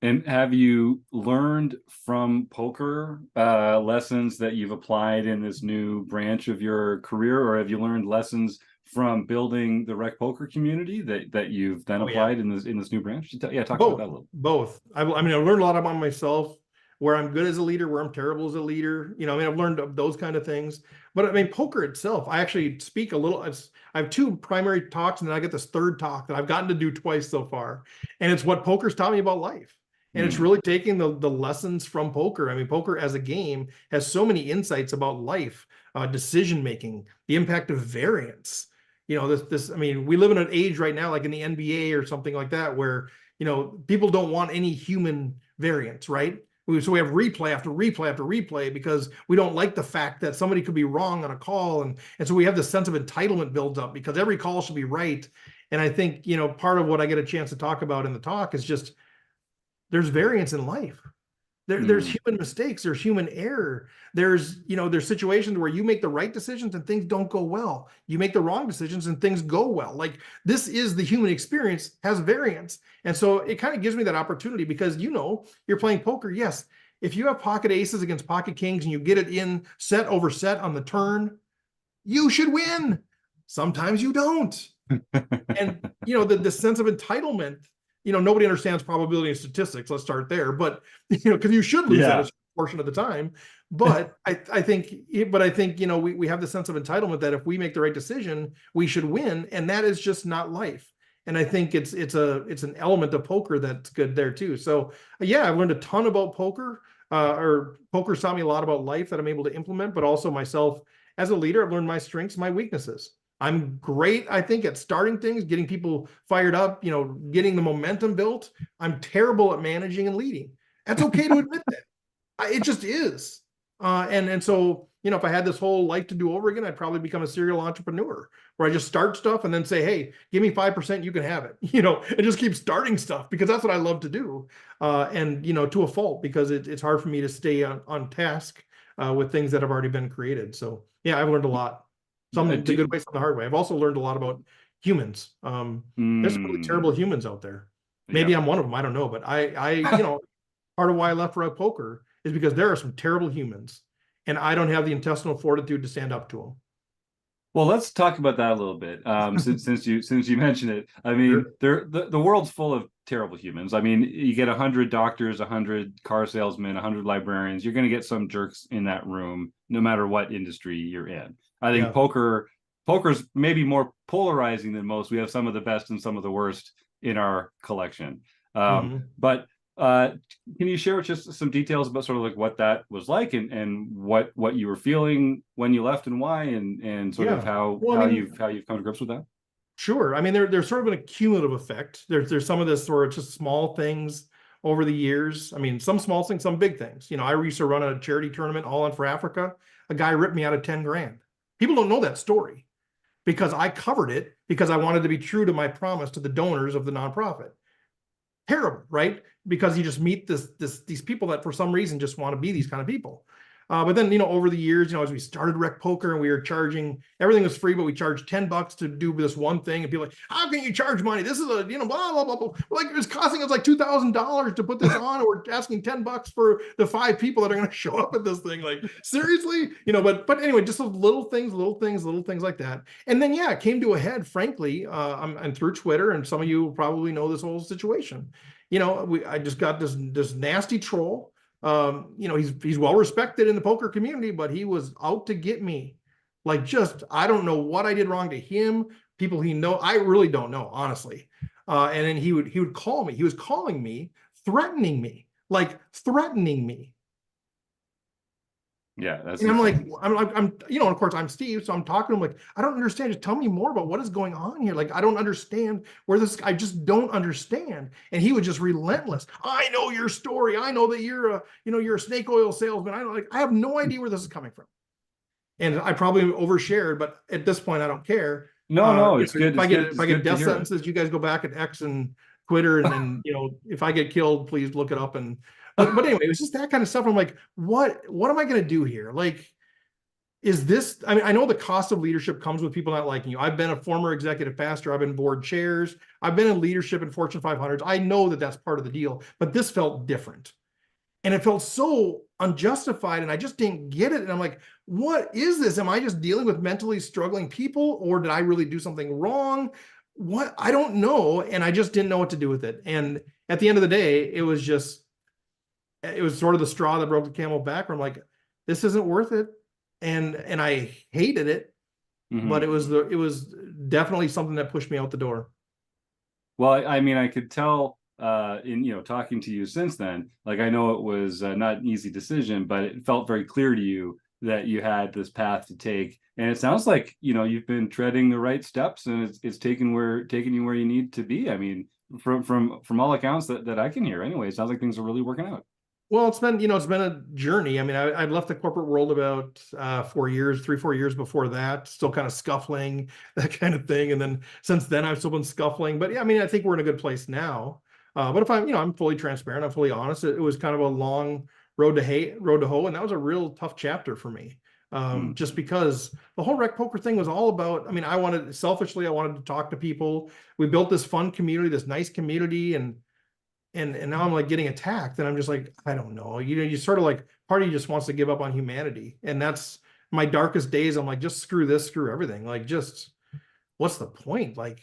And have you learned from poker lessons that you've applied in this new branch of your career, or have you learned lessons from building the RecPoker community that you've then applied in this new branch? Talk about that a little. Both. I've learned a lot about myself, where I'm good as a leader, where I'm terrible as a leader. I've learned those kind of things. But poker itself, I actually speak a little. I have 2 primary talks, and then I get this third talk that I've gotten to do twice so far. And it's what poker's taught me about life. And it's really taking the lessons from poker. Poker as a game has so many insights about life, decision-making, the impact of variance. We live in an age right now, like in the NBA or something like that, where, people don't want any human variance, right? So we have replay after replay after replay because we don't like the fact that somebody could be wrong on a call. And so we have this sense of entitlement built up because every call should be right. And I think, part of what I get a chance to talk about in the talk is just there's variance in life. There's human mistakes, there's human error. There's situations where you make the right decisions and things don't go well. You make the wrong decisions and things go well. Like, this is the human experience, has variance. And so it kind of gives me that opportunity because, you're playing poker. Yes. If you have pocket aces against pocket kings and you get it in set over set on the turn, you should win. Sometimes you don't. And, the sense of entitlement, nobody understands probability and statistics. Let's start there. But, because you should lose that a portion of the time. But I think, we have the sense of entitlement that if we make the right decision, we should win. And that is just not life. And I think it's an element of poker that's good there too. So yeah, I've learned a ton about poker, or poker's taught me a lot about life that I'm able to implement, but also myself as a leader. I've learned my strengths, my weaknesses. I'm great, I think, at starting things, getting people fired up, getting the momentum built. I'm terrible at managing and leading. That's okay to admit that. It just is. And so, if I had this whole life to do over again, I'd probably become a serial entrepreneur where I just start stuff and then say, hey, give me 5%, you can have it, and just keep starting stuff because that's what I love to do. And, to a fault because it's hard for me to stay on task with things that have already been created. So yeah, I've learned a lot. Some the good way, some the hard way. I've also learned a lot about humans. There's some really terrible humans out there. Maybe I'm one of them. I don't know, but I part of why I left RecPoker is because there are some terrible humans, and I don't have the intestinal fortitude to stand up to them. Well, let's talk about that a little bit. Since you mentioned it, I mean, the world's full of terrible humans. I mean, you get 100 doctors, 100 car salesmen, 100 librarians. You're going to get some jerks in that room, no matter what industry you're in. I think poker's maybe more polarizing than most. We have some of the best and some of the worst in our collection. But can you share with us some details about sort of like what that was like and what you were feeling when you left and why and sort of how you've come to grips with that? Sure. I mean, there's sort of an accumulative effect. There's some of this where it's just small things over the years. I mean, some small things, some big things. I used to run a charity tournament all in for Africa. A guy ripped me out of 10 grand. People don't know that story because I covered it because I wanted to be true to my promise to the donors of the nonprofit. Terrible, right? Because you just meet these people that for some reason just want to be these kind of people. But then, over the years, as we started RecPoker and we were charging, everything was free, but we charged $10 to do this one thing. And people like, how can you charge money? This is blah, blah, blah, blah. Like, it was costing us like $2,000 to put this on. We're asking $10 for the 5 people that are going to show up at this thing. Like, seriously, but anyway, just those little things like that. And then, yeah, it came to a head, frankly, and through Twitter, and some of you probably know this whole situation. I just got this nasty troll. He's well respected in the poker community, but he was out to get me. Like, I don't know what I did wrong to him. People he know, I really don't know, honestly. And then he would call me. He was calling me, threatening me. Yeah, that's. And I'm like, of course I'm Steve, so I'm talking to him like, I don't understand. Just tell me more about what is going on here. Like, I don't understand where this. I just don't understand. And he was just relentless. I know your story. I know that you're a snake oil salesman. I have no idea where this is coming from. And I probably overshared, but at this point, I don't care. No, it's good. If I get death sentences, you guys go back at X and Twitter, and if I get killed, please look it up. But anyway, it was just that kind of stuff. I'm like, what am I going to do here? Like, is this, I mean, I know the cost of leadership comes with people not liking you. I've been a former executive pastor. I've been board chairs. I've been in leadership in Fortune 500s. I know that that's part of the deal, but this felt different. And it felt so unjustified, and I just didn't get it. And I'm like, what is this? Am I just dealing with mentally struggling people, or did I really do something wrong? What? I don't know. And I just didn't know what to do with it. And at the end of the day, it was sort of the straw that broke the camel back, where I'm like, this isn't worth it. And I hated it, but it was definitely something that pushed me out the door. Well, I mean, I could tell in talking to you since then, like, I know it was not an easy decision, but it felt very clear to you that you had this path to take, and it sounds like you've been treading the right steps, and it's taking you where you need to be. I mean, from all accounts that I can hear, anyway, it sounds like things are really working out. Well, it's been, it's been a journey. I mean, I left the corporate world about 4 years before that, still kind of scuffling, that kind of thing. And then since then, I've still been scuffling. But yeah, I mean, I think we're in a good place now. But if I'm fully transparent, I'm fully honest, it was kind of a long road to hoe, and that was a real tough chapter for me. Just because the whole RecPoker thing was all about, I mean, I wanted to talk to people. We built this fun community, this nice community, and now I'm like getting attacked, and I'm just like, I don't know. You sort of like, part of you just wants to give up on humanity, and that's my darkest days. I'm like, just screw this, screw everything. Like, just what's the point? Like,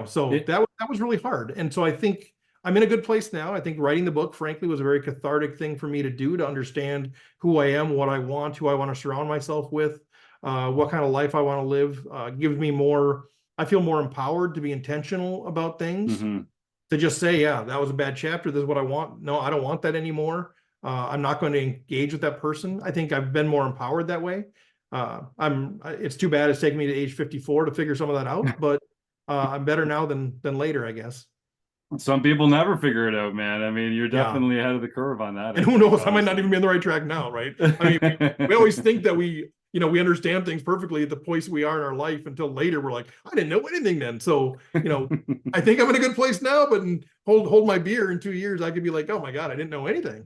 so that was really hard. And so I think I'm in a good place now. I think writing the book, frankly, was a very cathartic thing for me to do, to understand who I am, what I want, who I want to surround myself with, what kind of life I want to live. Gives me more. I feel more empowered to be intentional about things. To just say, yeah, that was a bad chapter. This is what I want. No, I don't want that anymore. I'm not going to engage with that person. I think I've been more empowered that way. It's too bad it's taken me to age 54 to figure some of that out, but I'm better now than later, I guess. Some people never figure it out, man. I mean, you're definitely ahead of the curve on that. And who knows? I might not even be on the right track now, right? I mean, we always think that we understand things perfectly at the place we are in our life, until later we're like, I didn't know anything then. So, I think I'm in a good place now, but hold my beer in 2 years, I could be like, oh my God, I didn't know anything.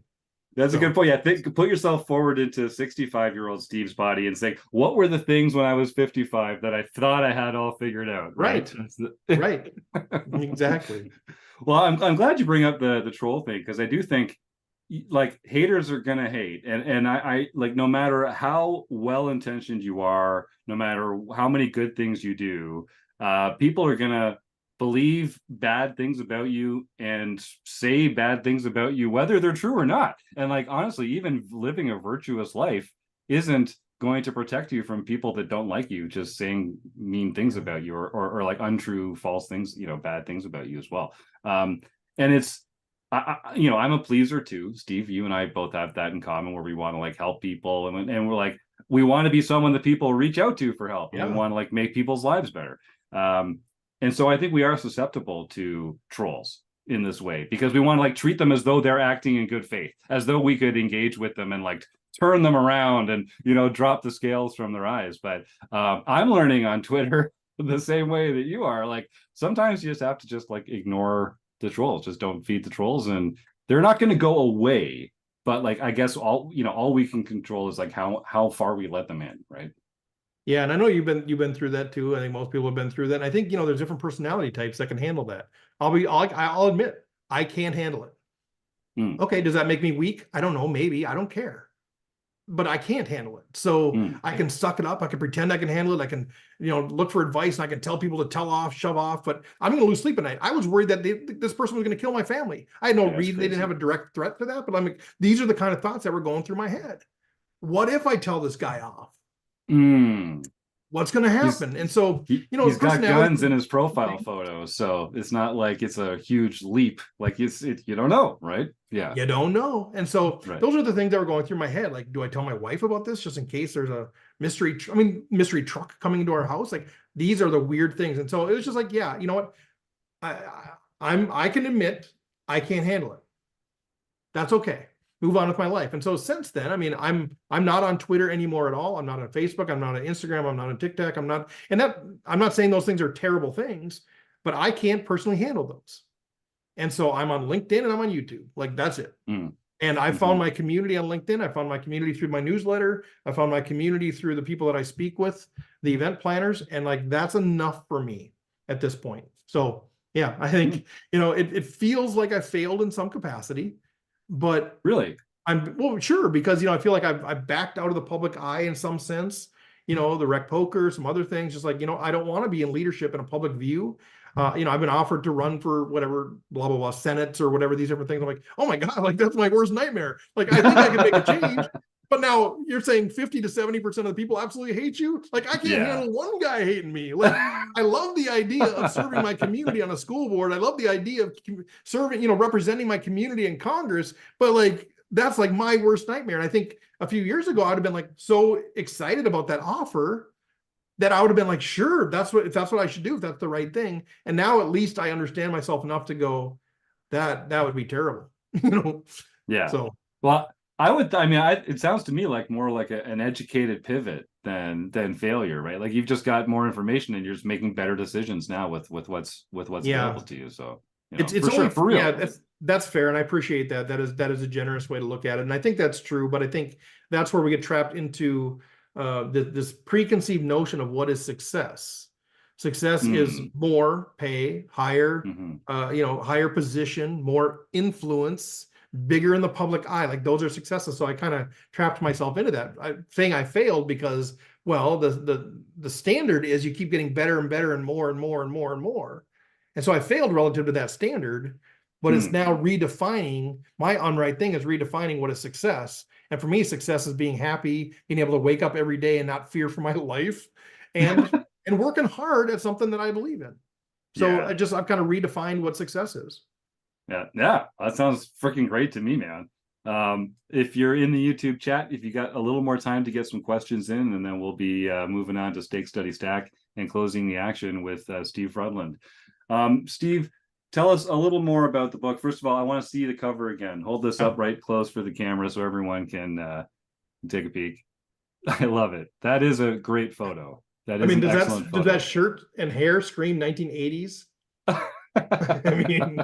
That's a good point. Yeah, put yourself forward into 65-year-old Steve's body and say, what were the things when I was 55 that I thought I had all figured out? Right. Right. Exactly. Well, I'm glad you bring up the troll thing, because I do think, like, haters are gonna hate, and I like, no matter how well intentioned you are, no matter how many good things you do, people are gonna believe bad things about you and say bad things about you, whether they're true or not. And like, honestly, even living a virtuous life isn't going to protect you from people that don't like you just saying mean things about you, or like untrue, false things, bad things about you as well. And it's, I'm a pleaser too, Steve. You and I both have that in common, where we want to like help people, and we're like, we want to be someone that people reach out to for help. Yeah. And we want to like make people's lives better. And so I think we are susceptible to trolls in this way, because we want to like treat them as though they're acting in good faith, as though we could engage with them and like turn them around and, drop the scales from their eyes. But I'm learning on Twitter the same way that you are. Like, sometimes you just have to just like ignore the trolls, just don't feed the trolls, and they're not going to go away. But like, I guess all we can control is like how far we let them in, right? Yeah, and I know you've been through that too. I think most people have been through that. And I think, there's different personality types that can handle that. I'll admit, I can't handle it. Okay, does that make me weak? I don't know, maybe. I don't care. But I can't handle it. So I can suck it up. I can pretend I can handle it. I can, look for advice, and I can tell people to shove off, but I'm going to lose sleep at night. I was worried that this person was going to kill my family. I had no reason. They didn't have a direct threat to that, but I'm like, these are the kind of thoughts that were going through my head. What if I tell this guy off? What's going to happen? And so, he's got guns in his profile photos, so it's not like it's a huge leap. Like, you don't know, right? Yeah, you don't know. And so those are the things that were going through my head. Like, do I tell my wife about this just in case there's a mystery truck coming into our house? Like, these are the weird things. And so it was just like, yeah, you know what? I can admit I can't handle it. That's okay. Move on with my life. And so since then, I mean, I'm not on Twitter anymore at all. I'm not on Facebook. I'm not on Instagram. I'm not on TikTok. I'm not saying those things are terrible things, but I can't personally handle those. And so I'm on LinkedIn and I'm on YouTube. Like, that's it. And I found my community on LinkedIn. I found my community through my newsletter. I found my community through the people that I speak with, the event planners. And like, that's enough for me at this point. So yeah, I think, it feels like I failed in some capacity. But really, well, sure, because I feel like I've backed out of the public eye in some sense. The RecPoker, some other things, just like, I don't want to be in leadership in a public view. I've been offered to run for whatever, blah blah blah, Senate or whatever, these different things. I'm like, oh my God, like, that's my worst nightmare. Like, I think I can make a change. But now you're saying 50 to 70% of the people absolutely hate you. Like, I can't handle one guy hating me. Like, I love the idea of serving my community on a school board. I love the idea of serving, representing my community in Congress. But like, that's like my worst nightmare. And I think a few years ago, I'd have been like so excited about that offer that I would have been like, sure, if that's what I should do, if that's the right thing. And now at least I understand myself enough to go, that would be terrible. Yeah. So Well, it sounds to me like more like an educated pivot than failure, right? Like you've just got more information and you're just making better decisions now with what's yeah, available to you. So, it's for only sure, for real. yeah, that's fair, and I appreciate that. That is a generous way to look at it, and I think that's true. But I think that's where we get trapped into this preconceived notion of what is success. Success is more pay, higher, higher position, more influence, bigger in the public eye. Like those are successes. So I kind of trapped myself into that, saying I failed because, well, the standard is you keep getting better and better and more and more and more and more. And so I failed relative to that standard, but it's now redefining. My unright thing is redefining what is success. And for me, success is being happy, being able to wake up every day and not fear for my life, and and working hard at something that I believe in. So I've kind of redefined what success is. Yeah, that sounds freaking great to me, man. If you're in the YouTube chat, if you got a little more time to get some questions in, and then we'll be moving on to Stake Study Stack and closing the action with Steve Fredlund. Steve, tell us a little more about the book. First of all, I want to see the cover again. Hold this up right close for the camera so everyone can take a peek. I love it. That is a great photo. That is an excellent photo. Does that shirt and hair scream 1980s? I mean,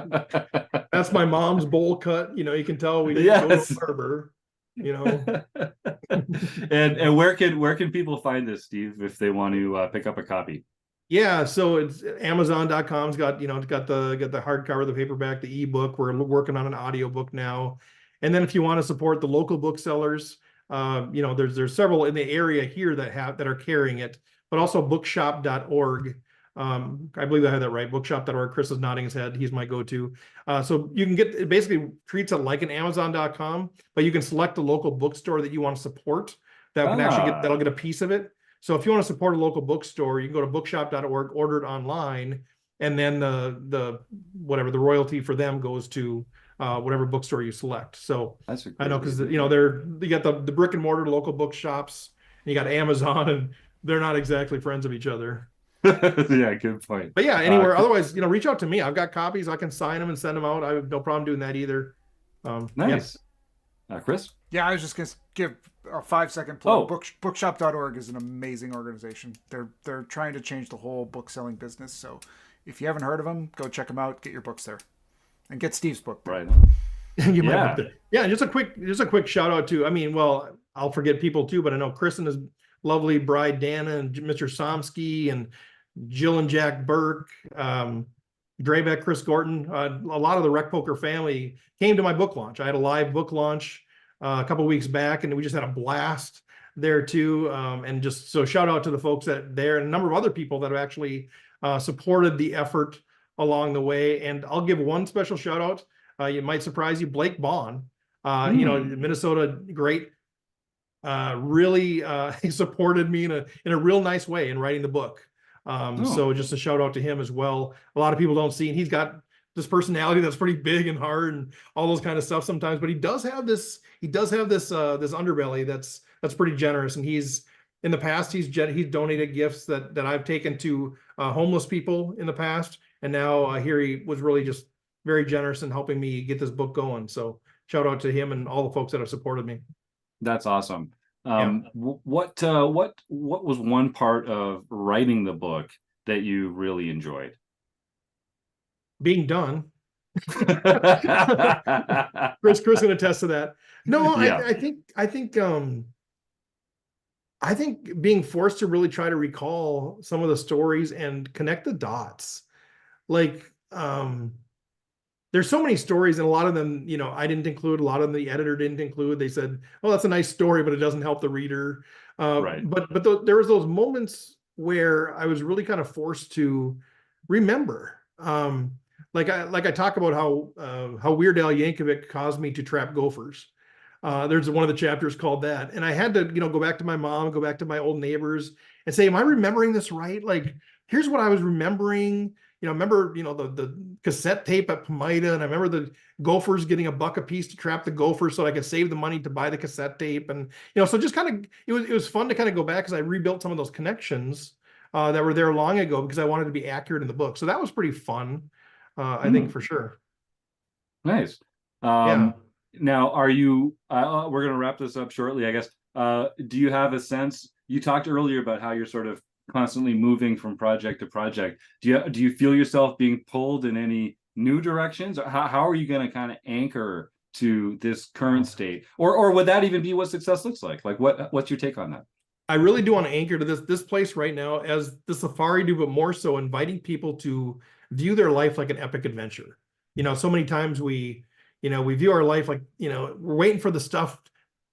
that's my mom's bowl cut. You can tell we didn't go to a barber. And where can people find this, Steve, if they want to pick up a copy? Yeah, so it's Amazon.com's got the hardcover, the paperback, the ebook. We're working on an audiobook now. And then if you want to support the local booksellers, there's several in the area here that are carrying it, but also bookshop.org. I believe I had that right. Bookshop.org. Chris is nodding his head. He's my go-to. So you can it basically treats it like an Amazon.com, but you can select the local bookstore that you want to support that'll get a piece of it. So if you want to support a local bookstore, you can go to bookshop.org, order it online, and then the royalty for them goes to whatever bookstore you select. So I know because you got the brick and mortar local bookshops, and you got Amazon, and they're not exactly friends of each other. Yeah, good point. But yeah, anywhere. Otherwise, reach out to me. I've got copies. I can sign them and send them out. I have no problem doing that either. Nice. Yeah. Chris? Yeah, I was just going to give a 5-second plug. Bookshop.org is an amazing organization. They're trying to change the whole book selling business. So if you haven't heard of them, go check them out. Get your books there, and get Steve's book there. Right. Yeah. Just a quick shout out to. I'll forget people too, but I know Chris and his lovely bride Dana and Mr. Somsky and Jill and Jack Burke, Draybeck, Chris Gorton, a lot of the RecPoker family came to my book launch. I had a live book launch a couple of weeks back, and we just had a blast there too. And just so shout out to the folks there and a number of other people that have actually supported the effort along the way. And I'll give one special shout out. It might surprise you, Blake Bond, Minnesota great. Really he supported me in a real nice way in writing the book. So just a shout out to him as well. A lot of people don't see, and he's got this personality that's pretty big and hard and all those kind of stuff sometimes, but he does have this underbelly that's pretty generous. And he's in the past, he's donated gifts that I've taken to homeless people in the past. And now here he was really just very generous in helping me get this book going. So shout out to him and all the folks that have supported me. That's awesome. What was one part of writing the book that you really enjoyed? Being done. Chris can attest to that. No, yeah. I think being forced to really try to recall some of the stories and connect the dots. Like, there's so many stories, and a lot of them, I didn't include. A lot of them the editor didn't include. They said, "Oh, that's a nice story, but it doesn't help the reader." Right. But there was those moments where I was really kind of forced to remember. Like I talk about how Weird Al Yankovic caused me to trap gophers. There's one of the chapters called that, and I had to go back to my mom, go back to my old neighbors, and say, "Am I remembering this right? Like, here's what I was remembering." Remember, the cassette tape at Pomida, and I remember the gophers getting $1 a piece to trap the gophers so I could save the money to buy the cassette tape. And, so just kind of, it was fun to kind of go back because I rebuilt some of those connections that were there long ago because I wanted to be accurate in the book. So that was pretty fun, I think, for sure. Nice. Yeah. Now, are you? We're going to wrap this up shortly, I guess. Do you have a sense? You talked earlier about how you're sort of constantly moving from project to project. Do you feel yourself being pulled in any new directions? Or how are you going to kind of anchor to this current state, or would that even be what success looks like? Like, what's your take on that? I really do want to anchor to this place right now as the Safari do, but more so inviting people to view their life like an epic adventure. So many times we view our life like, we're waiting for the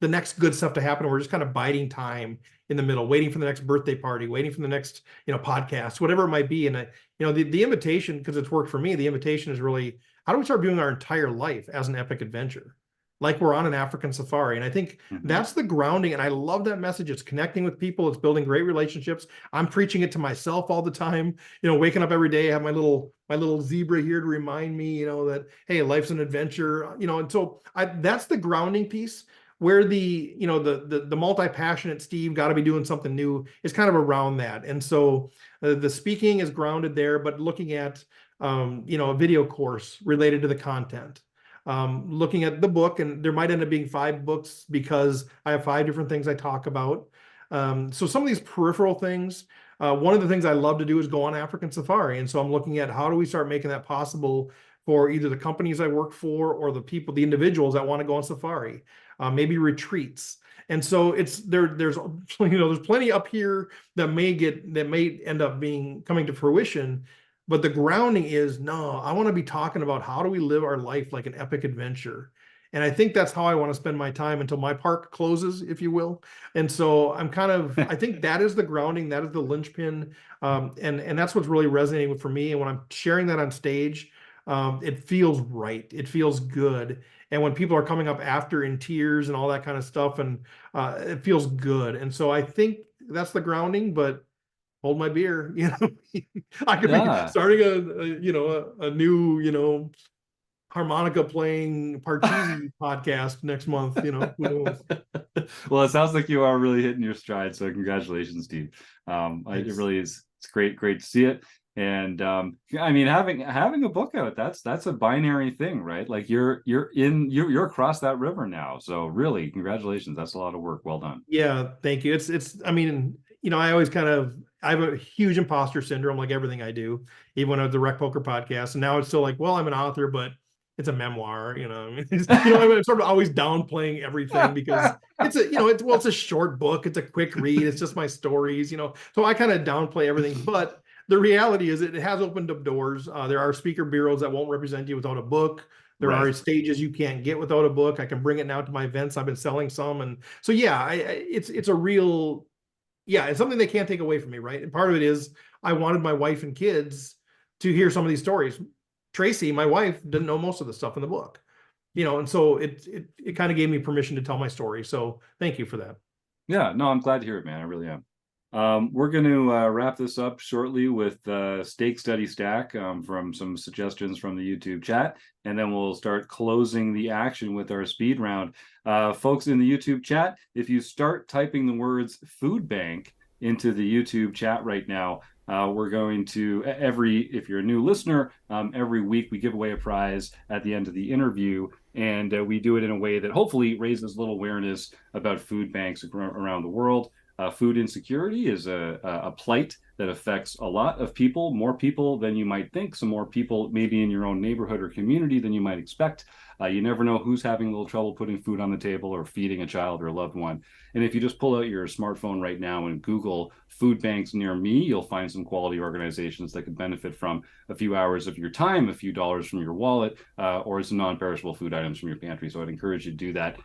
next good stuff to happen. We're just kind of biding time in the middle, waiting for the next birthday party, waiting for the next, podcast, whatever it might be. And the invitation, because it's worked for me, the invitation is really, how do we start viewing our entire life as an epic adventure? Like we're on an African safari. And I think that's the grounding. And I love that message. It's connecting with people. It's building great relationships. I'm preaching it to myself all the time, waking up every day, I have my little zebra here to remind me, that, hey, life's an adventure, and so that's the grounding piece where the multi-passionate Steve got to be doing something new is kind of around that. And so the speaking is grounded there, but looking at, a video course related to the content. Looking at the book, and there might end up being 5 books because I have 5 different things I talk about. So some of these peripheral things, one of the things I love to do is go on African safari. And so I'm looking at how do we start making that possible for either the companies I work for or the individuals that want to go on safari, maybe retreats. And so there's plenty up here that may end up coming to fruition. But the grounding is, no, I want to be talking about how do we live our life like an epic adventure. And I think that's how I want to spend my time until my park closes, if you will. And so I think that is the grounding, that is the linchpin. And that's what's really resonating for me. And when I'm sharing that on stage, it feels right. It feels good. And when people are coming up after in tears and all that kind of stuff, and it feels good. And so I think that's the grounding, but hold my beer, I could be starting a new, harmonica playing Parcheesi podcast next month, who knows? Well, it sounds like you are really hitting your stride. So congratulations, Steve. It really is. It's great to see it. And I mean, having a book out, that's a binary thing, right? Like you're across that river now. So really, congratulations. That's a lot of work. Well done. Yeah, thank you. I mean, I always I have a huge imposter syndrome, like everything I do, even when I was the RecPoker podcast. And now it's still like, well, I'm an author, but it's a memoir, I'm sort of always downplaying everything because it's a short book. It's a quick read. It's just my stories, so I kind of downplay everything. But the reality is it has opened up doors. There are speaker bureaus that won't represent you without a book. There are stages you can't get without a book. I can bring it now to my events. I've been selling some. And so, yeah, it's a real, it's something they can't take away from me. Right. And part of it is I wanted my wife and kids to hear some of these stories. Tracy, my wife, didn't know most of the stuff in the book, and so it kind of gave me permission to tell my story. So thank you for that. Yeah, no, I'm glad to hear it, man. I really am. We're going to wrap this up shortly with Stake Study Stack from some suggestions from the YouTube chat, and then we'll start closing the action with our speed round. Folks in the YouTube chat, if you start typing the words food bank into the YouTube chat right now, we're going to, if you're a new listener, every week we give away a prize at the end of the interview, and we do it in a way that hopefully raises a little awareness about food banks around the world. Food insecurity is a plight that affects a lot of people, more people than you might think, some more people maybe in your own neighborhood or community than you might expect. You never know who's having a little trouble putting food on the table or feeding a child or a loved one. And if you just pull out your smartphone right now and Google food banks near me, you'll find some quality organizations that could benefit from a few hours of your time, a few dollars from your wallet, or some non-perishable food items from your pantry. So I'd encourage you to do that.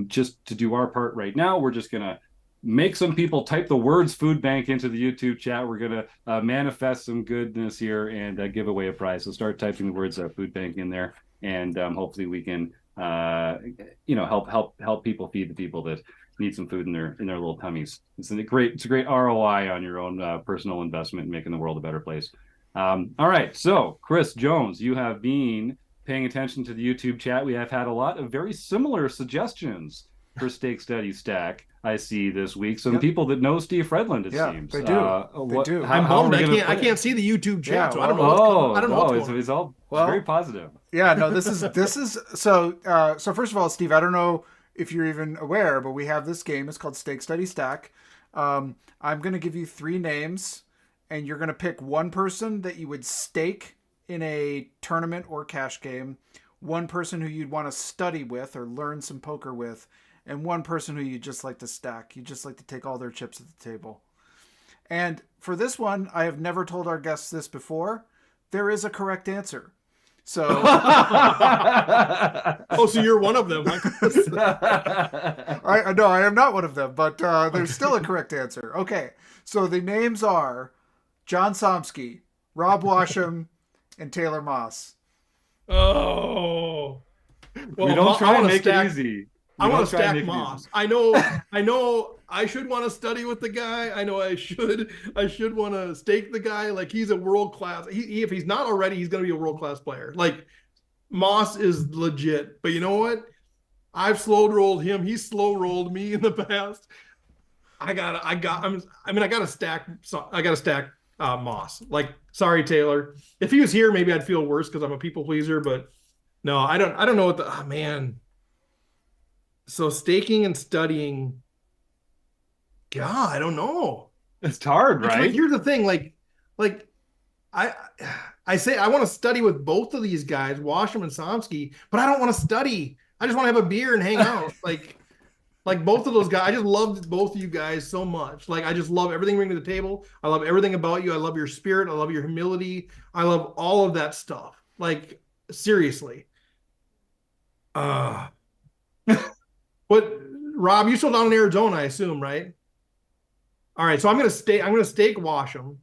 Just to do our part right now, we're just going to make some people type the words food bank into the YouTube chat. We're going to manifest some goodness here and give away a prize. So start typing the words food bank in there, and hopefully we can help people feed the people that need some food in their little tummies. It's a great ROI on your own personal investment in making the world a better place. All right, so Chris Jones, you have been paying attention to the YouTube chat. We have had a lot of very similar suggestions for Stake Study Stack. I see this week. Some people that know Steve Fredlund, it Yeah, seems. they do. They do. I'm how are bummed. we I gonna can't see the YouTube chat, Yeah, so I don't know well- what's going, I don't know no, what's going it's all Well, very positive. Yeah, no, this is so so first of all, Steve, I don't know if you're even aware, but we have this game. It's called Stake Study Stack. I'm going to give you 3 names, and you're going to pick one person that you would stake in a tournament or cash game, one person who you'd want to study with or learn some poker with, and one person who you just like to stack. You just like to take all their chips at the table. And for this one, I have never told our guests this before. There is a correct answer. So, Oh, so you're one of them. I no, I am not one of them, but there's still a correct answer. Okay, so the names are John Somsky, Rob Washam, and Taylor Moss. Oh. Well, We don't try and make stack, it easy. I We want don't to try and stack make it Moss. easy. I know I should want to study with the guy. I know I should want to stake the guy. Like, he's a world class. If he's not already, he's going to be a world class player. Like, Moss is legit. But you know what? I've slow rolled him. He's slow rolled me in the past. I gotta stack Moss. Like, sorry, Taylor. If he was here, maybe I'd feel worse because I'm a people pleaser. But no, I don't know what the man. So staking and studying. God, I don't know. It's hard, Like, right? here's the thing, like I say I want to study with both of these guys, Washam and Somsky, but I don't want to study. I just want to have a beer and hang out. like both of those guys. I just loved both of you guys so much. Like, I just love everything you bring to the table. I love everything about you. I love your spirit. I love your humility. I love all of that stuff. Like, seriously. What, Rob, you're still down in Arizona, I assume, right? All right, so I'm gonna stake Washam.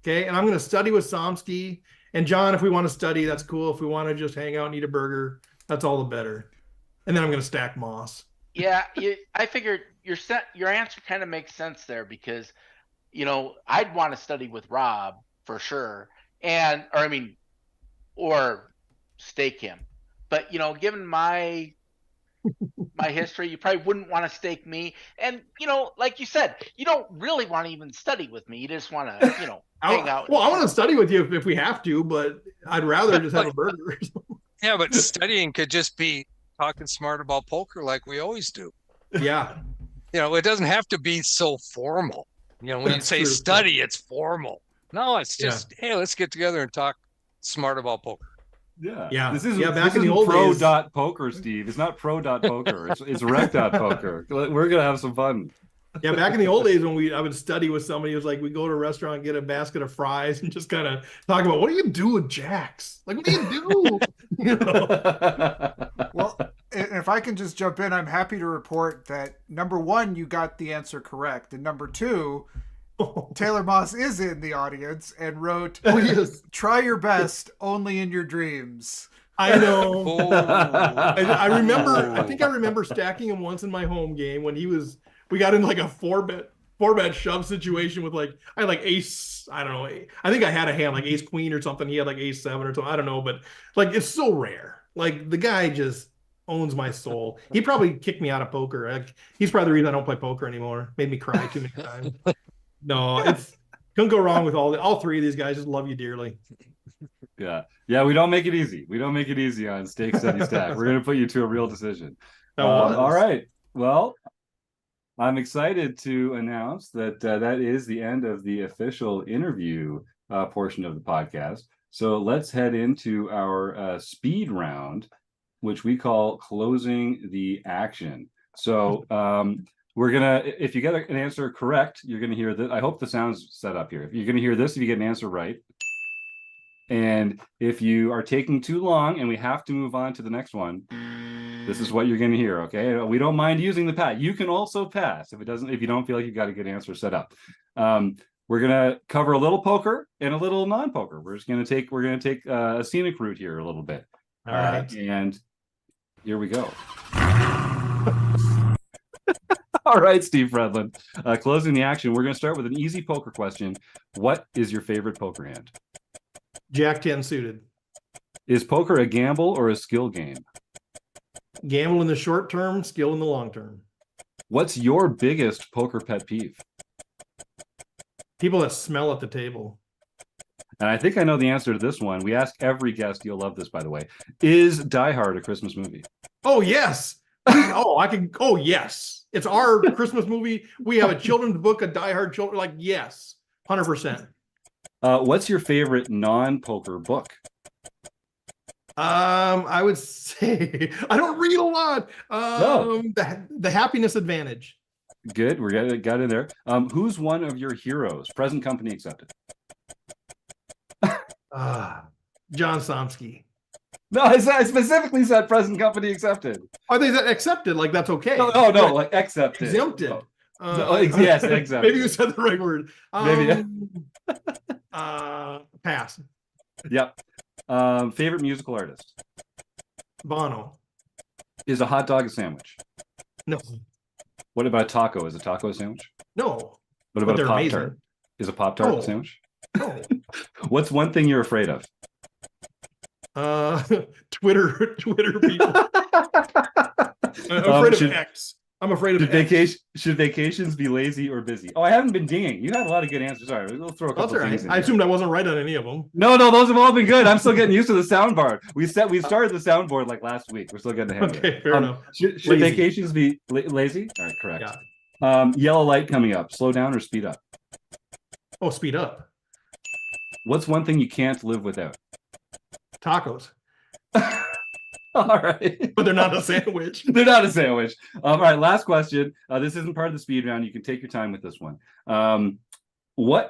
Okay, and I'm gonna study with Somsky. And John, if we want to study, that's cool. If we want to just hang out and eat a burger, that's all the better. And then I'm gonna stack Moss. Yeah, I figured your answer kind of makes sense there because, I'd want to study with Rob for sure, or stake him. But given my history, you probably wouldn't want to stake me. And like you said, you don't really want to even study with me. You just want to hang out. Well, I want to study with you if we have to, but I'd rather just have a burger. Yeah, but studying could just be talking smart about poker like we always do. Yeah. It doesn't have to be so formal. When you That's say true. study, it's formal. No, it's just, hey, let's get together and talk smart about poker. Yeah. This Back in the isn't old days. pro.poker, Steve. It's not pro.poker. It's rec.poker. We're gonna have some fun. Yeah, back in the old days when I would study with somebody, it was like we go to a restaurant and get a basket of fries and just kind of talk about, what do you do with jacks? Like, what do you do? Well, and if I can just jump in, I'm happy to report that number 1, you got the answer correct, and number 2, Taylor Moss is in the audience and wrote, Oh, yes. "Try your best, only in your dreams." I know. Oh. I remember. I think I remember stacking him once in my home game when we got into like a four bet shove situation with I had like ace. I don't know. I think I had a hand like ace queen or something. He had like ace 7 or something. I don't know, but it's so rare. Like, the guy just owns my soul. He probably kicked me out of poker. He's probably the reason I don't play poker anymore. Made me cry too many times. No, couldn't go wrong with all 3 of these guys. Just love you dearly. Yeah. We don't make it easy. We don't make it easy on Stake Study Stack. We're gonna put you to a real decision. All right. Well, I'm excited to announce that that is the end of the official interview portion of the podcast. So let's head into our speed round, which we call closing the action. So we're gonna, if you get an answer correct, you're gonna hear that. I hope the sound's set up here. You're gonna hear this if you get an answer right. And if you are taking too long and we have to move on to the next one, this is what you're going to hear. Okay, we don't mind using the pass. You can also pass if you don't feel like you've got a good answer set up. We're going to cover a little poker and a little non-poker. We're going to take a scenic route here a little bit. All right. And here we go. All right, Steve Fredlund. Closing the action. We're going to start with an easy poker question. What is your favorite poker hand? Jack 10 suited. Is poker a gamble or a skill game? Gamble in the short term, skill in the long term. What's your biggest poker pet peeve? People that smell at the table. And I think I know the answer to this one. We ask every guest. You'll love this, by the way. Is Die Hard a Christmas movie? Oh, yes. Oh, yes. It's our Christmas movie. We have a children's book, a Die Hard children. Like, yes, 100%. What's your favorite non-poker book? I would say I don't read a lot. No. The Happiness Advantage. Good. We got in there. Who's one of your heroes? Present company accepted. John Somsky. No, I specifically said present company accepted. Are they accepted? Like, that's okay. No, like accepted. Exempted. Yes, exempted. Maybe you said the right word. Maybe. Pass. Yep. Favorite musical artist? Bono. Is a hot dog a sandwich? No. What about a taco? Is a taco a sandwich? No. What about But a they're Pop-Tart? amazing. Is a Pop-Tart No. a sandwich? No. What's one thing you're afraid of? Twitter people. I'm afraid of X. I'm afraid of X. Should vacations be lazy or busy? Oh, I haven't been dinging. You had a lot of good answers. Sorry, we'll throw a couple That's all things right. in I here. assumed I wasn't right on any of them. No, those have all been good. I'm still getting used to the soundboard. We started the soundboard like last week. We're still getting ahead of it. Okay, fair enough. Should Lazy. vacations be lazy? All right, correct. Yeah. Yellow light coming up. Slow down or speed up? Oh, speed up. What's one thing you can't live without? Tacos. All right. But they're not a sandwich. They're not a sandwich. All right, last question. This isn't part of the speed round. You can take your time with this one. So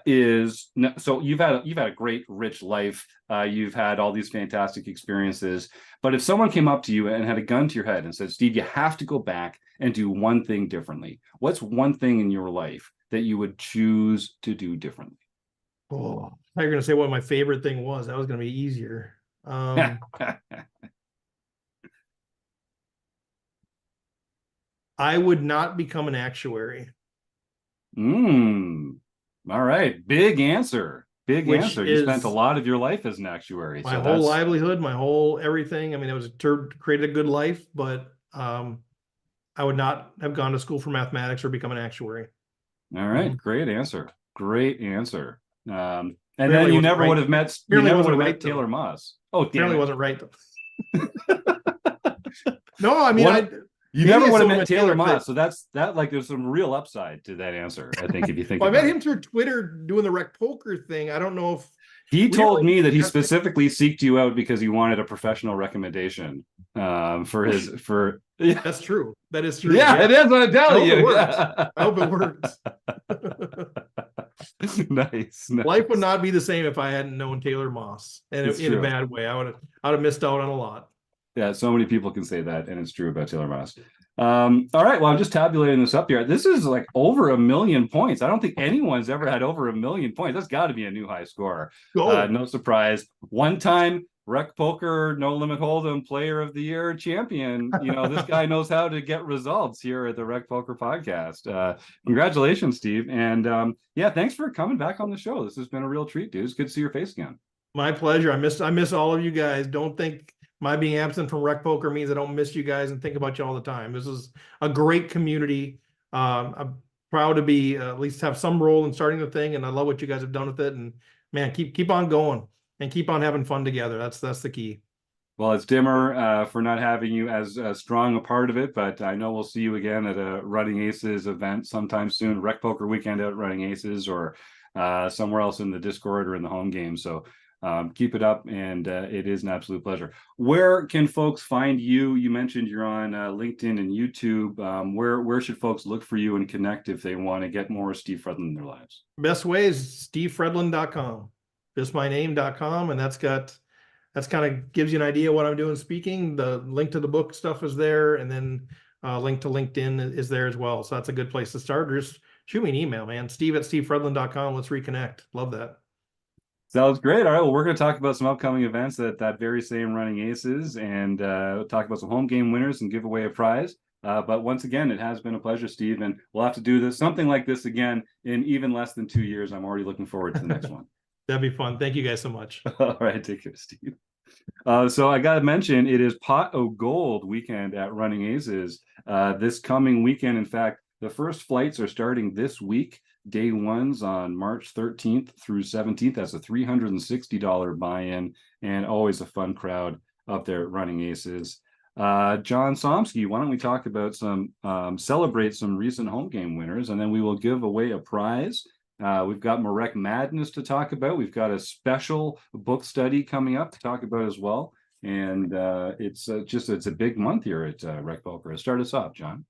you've had a great, rich life. You've had all these fantastic experiences. But if someone came up to you and had a gun to your head and said, Steve, you have to go back and do one thing differently. What's one thing in your life that you would choose to do differently? Oh, I thought you were going to say what my favorite thing was. That was going to be easier. I would not become an actuary. All right. Big answer. Big answer. You spent a is lot of your life as an actuary. My whole livelihood, my whole everything. I mean, it was created a good life, but I would not have gone to school for mathematics or become an actuary. All right. Great answer. Great answer. And Apparently then you wasn't never right. would have met Apparently wasn't right, though. Taylor Moss. Oh, damn Apparently it. wasn't right though. No, I mean, You maybe never I would have saw met him at Taylor Taylor Moss. Clip. So there's some real upside to that answer, I think, if you think well, I about met it. him through Twitter doing the RecPoker thing. I don't know if He told Really? me that he specifically seeked you out because he wanted a professional recommendation for yeah. that's true. That is true. Yeah, it is what I'm telling I hope you. it works. I hope it works. Nice. Life would not be the same if I hadn't known Taylor Moss, and It's in a true. bad way. I'd have missed out on a lot. Yeah, so many people can say that, and it's true about Taylor Moss. All right, well, I'm just tabulating this up here. This is like over 1 million points. I don't think anyone's ever had over 1 million points. That's got to be a new high score. Go. No surprise. One-time RecPoker No Limit Hold'em Player of the Year champion. You know, this guy knows how to get results here at the RecPoker podcast. Congratulations, Steve. And yeah, thanks for coming back on the show. This has been a real treat, dude. It's good to see your face again. My pleasure. I miss all of you guys. Don't think my being absent from RecPoker means I don't miss you guys and think about you all the time. This is a great community. I'm proud to be at least have some role in starting the thing, and I love what you guys have done with it. And man, keep on going and keep on having fun together. That's the key. Well, it's dimmer for not having you as strong a part of it, but I know we'll see you again at a Running Aces event sometime soon. RecPoker weekend out at Running Aces, or somewhere else in the Discord or in the home game. So keep it up, and it is an absolute pleasure. Where can folks find you? You mentioned you're on LinkedIn and YouTube. Where should folks look for you and connect if they want to get more Steve Fredlund in their lives? Best way is stevefredlund.com, just my name.com, and that's kind of gives you an idea what I'm doing speaking. The link to the book stuff is there, and then link to LinkedIn is there as well. So that's a good place to start. Or just shoot me an email, man. steve@stevefredlund.com. Let's reconnect. Love that. Sounds great. All right. Well, we're going to talk about some upcoming events at that very same Running Aces, and talk about some home game winners and give away a prize. But once again, it has been a pleasure, Steve, and we'll have to do something like this again in even less than 2 years. I'm already looking forward to the next one. That'd be fun. Thank you guys so much. All right. Take care, Steve. So I got to mention, it is Pot of Gold weekend at Running Aces this coming weekend. In fact, The first flights are starting this week. Day one's on March 13th through 17th. That's a $360 buy-in, and always a fun crowd up there at Running Aces. John Somsky, why don't we talk about celebrate some recent home game winners, and then we will give away a prize. We've got Marek Madness to talk about. We've got a special book study coming up to talk about as well. And it's a big month here at RecPoker. Start us off, John.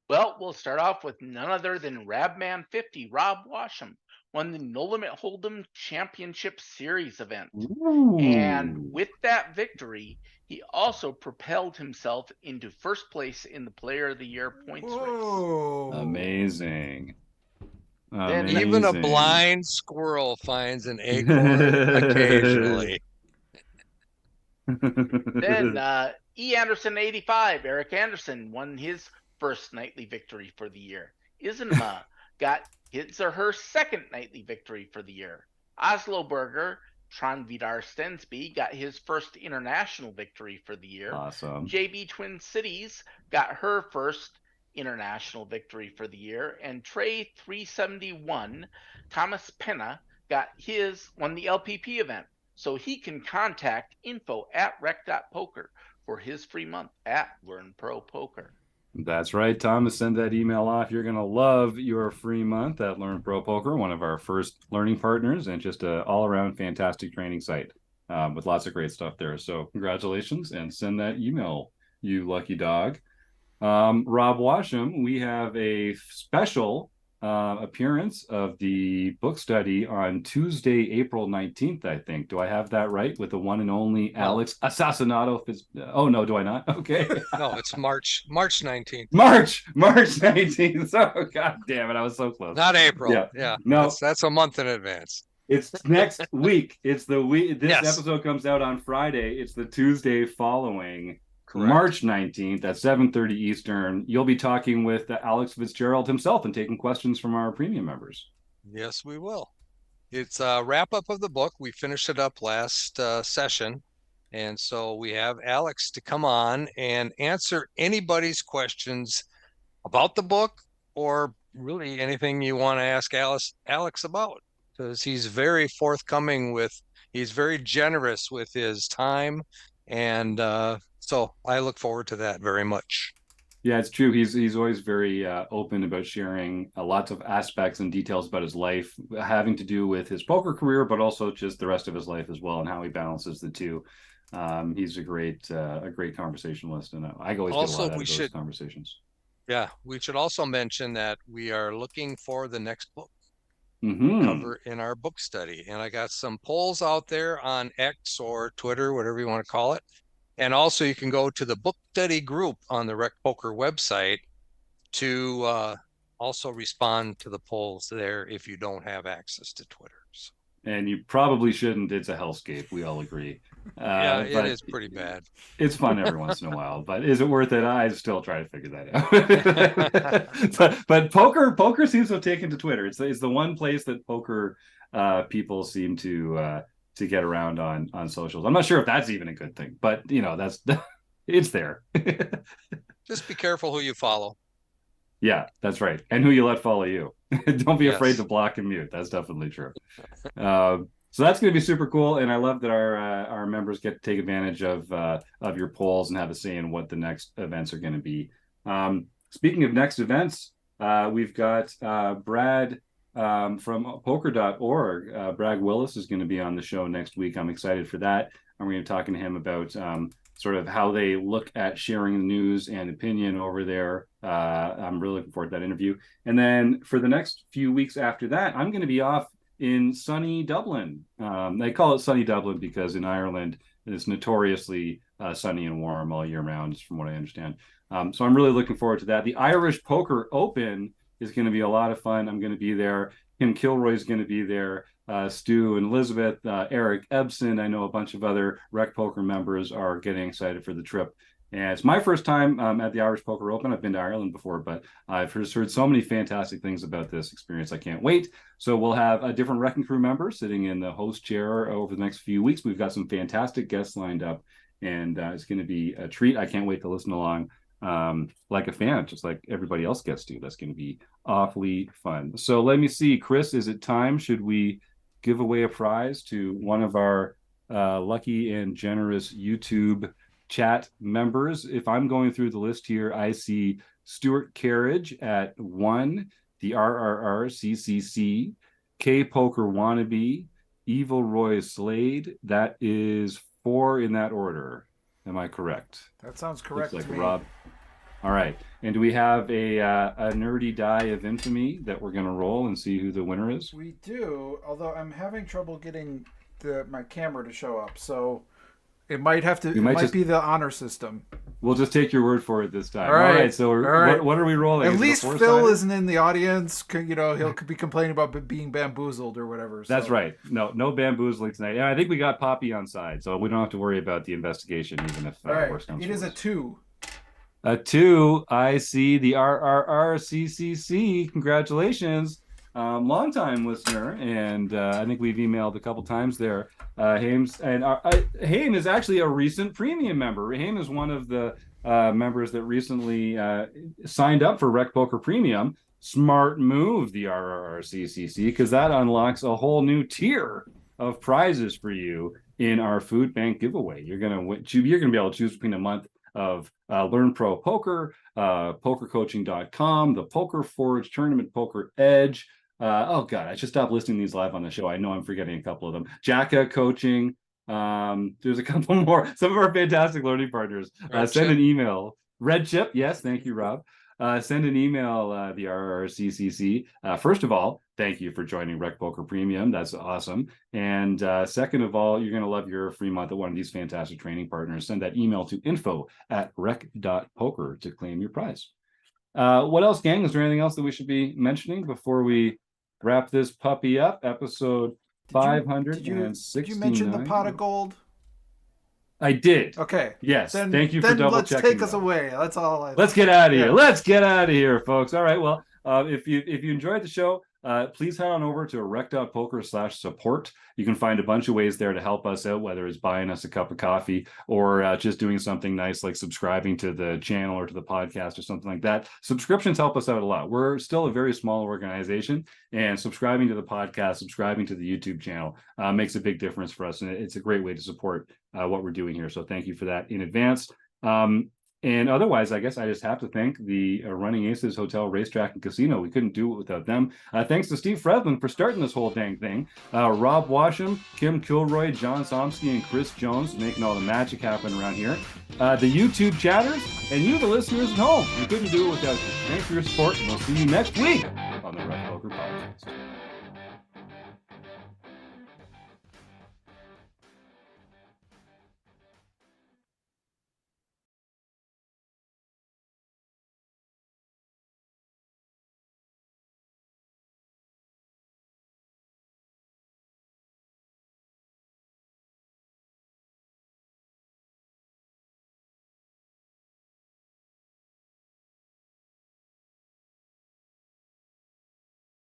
Well, we'll start off with none other than Rabman 50, Rob Washam, won the No Limit Hold'em Championship Series event. Ooh. And with that victory, he also propelled himself into first place in the Player of the Year points race. Amazing. Then even a blind squirrel finds an acorn occasionally. Then E. Anderson 85, Eric Anderson, won his first nightly victory for the year. Isenma got his or her second nightly victory for the year. Oslo Burger, Tron Vidar Stensby, got his first international victory for the year. Awesome. JB Twin Cities got her first international victory for the year. And Trey 371, Thomas Penna, won the LPP event. So he can contact info@rec.poker for his free month at Learn Pro Poker. That's right, Thomas. Send that email off. You're going to love your free month at Learn Pro Poker, one of our first learning partners, and just an all-around fantastic training site with lots of great stuff there. So congratulations, and send that email, you lucky dog. Rob Washam, we have a special appearance of the book study on Tuesday, April 19th, I think. Do I have that right? With the one and only Alex Assassinato. Oh, no, do I not? Okay. No, it's March 19th. March 19th. Oh, God damn it. I was so close. Not April. Yeah. No, that's a month in advance. It's next week. It's the week. This Yes. episode comes out on Friday. It's the Tuesday following. Correct. March 19th at 7:30 Eastern. You'll be talking with Alex Fitzgerald himself and taking questions from our premium members. Yes, we will. It's a wrap-up of the book. We finished it up last session. And so we have Alex to come on and answer anybody's questions about the book, or really anything you want to ask Alex about, because he's very forthcoming he's very generous with his time. And so I look forward to that very much. Yeah, it's true. He's always very open about sharing lots of aspects and details about his life, having to do with his poker career, but also just the rest of his life as well, and how he balances the two. He's a great conversationalist, and I always get a lot out of those conversations. Yeah, we should also mention that we are looking for the next book cover in our book study, and I got some polls out there on X or Twitter, whatever you want to call it. And also you can go to the book study group on the RecPoker website to also respond to the polls there if you don't have access to Twitter. So. And you probably shouldn't. It's a hellscape. We all agree. Yeah, it is pretty bad. It's fun every once in a while, but is it worth it? I still try to figure that out. but poker seems to have taken to Twitter. It's the one place that poker people seem to get around on socials. I'm not sure if that's even a good thing, but it's there. Just be careful who you follow. Yeah, that's right. And who you let follow you. Don't be afraid to block and mute. That's definitely true. So that's going to be super cool. And I love that our members get to take advantage of your polls and have a say in what the next events are going to be. Speaking of next events, we've got Brad from poker.org. Brad Willis is going to be on the show next week. I'm excited for that. I'm going to be talking to him about sort of how they look at sharing the news and opinion over there. I'm really looking forward to that interview. And then for the next few weeks after that, I'm going to be off in sunny Dublin. They call it sunny Dublin because in Ireland, it's notoriously sunny and warm all year round, from what I understand. So I'm really looking forward to that. The Irish Poker Open is going to be a lot of fun. I'm going to be there. Kim Kilroy is going to be there. Stu and Elizabeth, Eric Ebson. I know a bunch of other RecPoker members are getting excited for the trip. And it's my first time at the Irish Poker Open. I've been to Ireland before, but I've just heard so many fantastic things about this experience. I can't wait. So we'll have a different Wrecking Crew member sitting in the host chair over the next few weeks. We've got some fantastic guests lined up, and it's going to be a treat. I can't wait to listen along like a fan, just like everybody else gets to. That's going to be awfully fun. So let me see, Chris, is it time? Should we give away a prize to one of our lucky and generous YouTube chat members? If I'm going through the list here, I see Stuart Carriage at 1, the RRRCCC, K Poker Wannabe, Evil Roy Slade. That is 4 in that order. Am I correct? That sounds correct. Looks to like me. Rob. All right. And do we have a nerdy die of infamy that we're going to roll and see who the winner is? We do, although I'm having trouble getting my camera to show up, so it might have to. It might be the honor system. We'll just take your word for it this time. All right. So what are we rolling? At least Phil isn't in the audience. You know, he'll be complaining about being bamboozled or whatever. So. That's right. No bamboozling tonight. Yeah, I think we got Poppy on side, so we don't have to worry about the investigation, even if all right. worse comes It is worse. a 2. A 2. I see the RRRCCC. Congratulations. Long-time listener, and I think we've emailed a couple times there. Hames, and Haim is actually a recent premium member. Haim is one of the members that recently signed up for RecPoker Premium. Smart move, the RRRCCC, because that unlocks a whole new tier of prizes for you in our food bank giveaway. You're gonna be able to choose between a month of Learn Pro Poker, pokercoaching.com, the Poker Forge, Tournament Poker Edge. Oh God, I should stop listing these live on the show. I know I'm forgetting a couple of them. Jacka Coaching. There's a couple more. Some of our fantastic learning partners. Send an email. Red Chip. Yes, thank you, Rob. Send an email, the RRCCC. First of all, thank you for joining RecPoker Premium. That's awesome. And second of all, you're going to love your free month at one of these fantastic training partners. Send that email to info@rec.poker to claim your prize. What else, gang? Is there anything else that we should be mentioning before we wrap this puppy up? Episode 569. Did you mention the pot of gold? I did. Okay. Yes. Thank you for double checking. Let's take us away. That's all. Let's get out of here. Let's get out of here, folks. All right. Well, if you enjoyed the show, please head on over to rec.poker/support. You can find a bunch of ways there to help us out, whether it's buying us a cup of coffee or just doing something nice like subscribing to the channel or to the podcast or something like that. Subscriptions help us out a lot. We're still a very small organization, and subscribing to the podcast, subscribing to the YouTube channel makes a big difference for us. And it's a great way to support what we're doing here. So thank you for that in advance. And otherwise, I guess I just have to thank the Running Aces Hotel, Racetrack, and Casino. We couldn't do it without them. Thanks to Steve Fredlund for starting this whole dang thing. Rob Washam, Kim Kilroy, John Somsky, and Chris Jones making all the magic happen around here. The YouTube chatters, and you, the listeners at home. We couldn't do it without you. Thanks for your support, and we'll see you next week.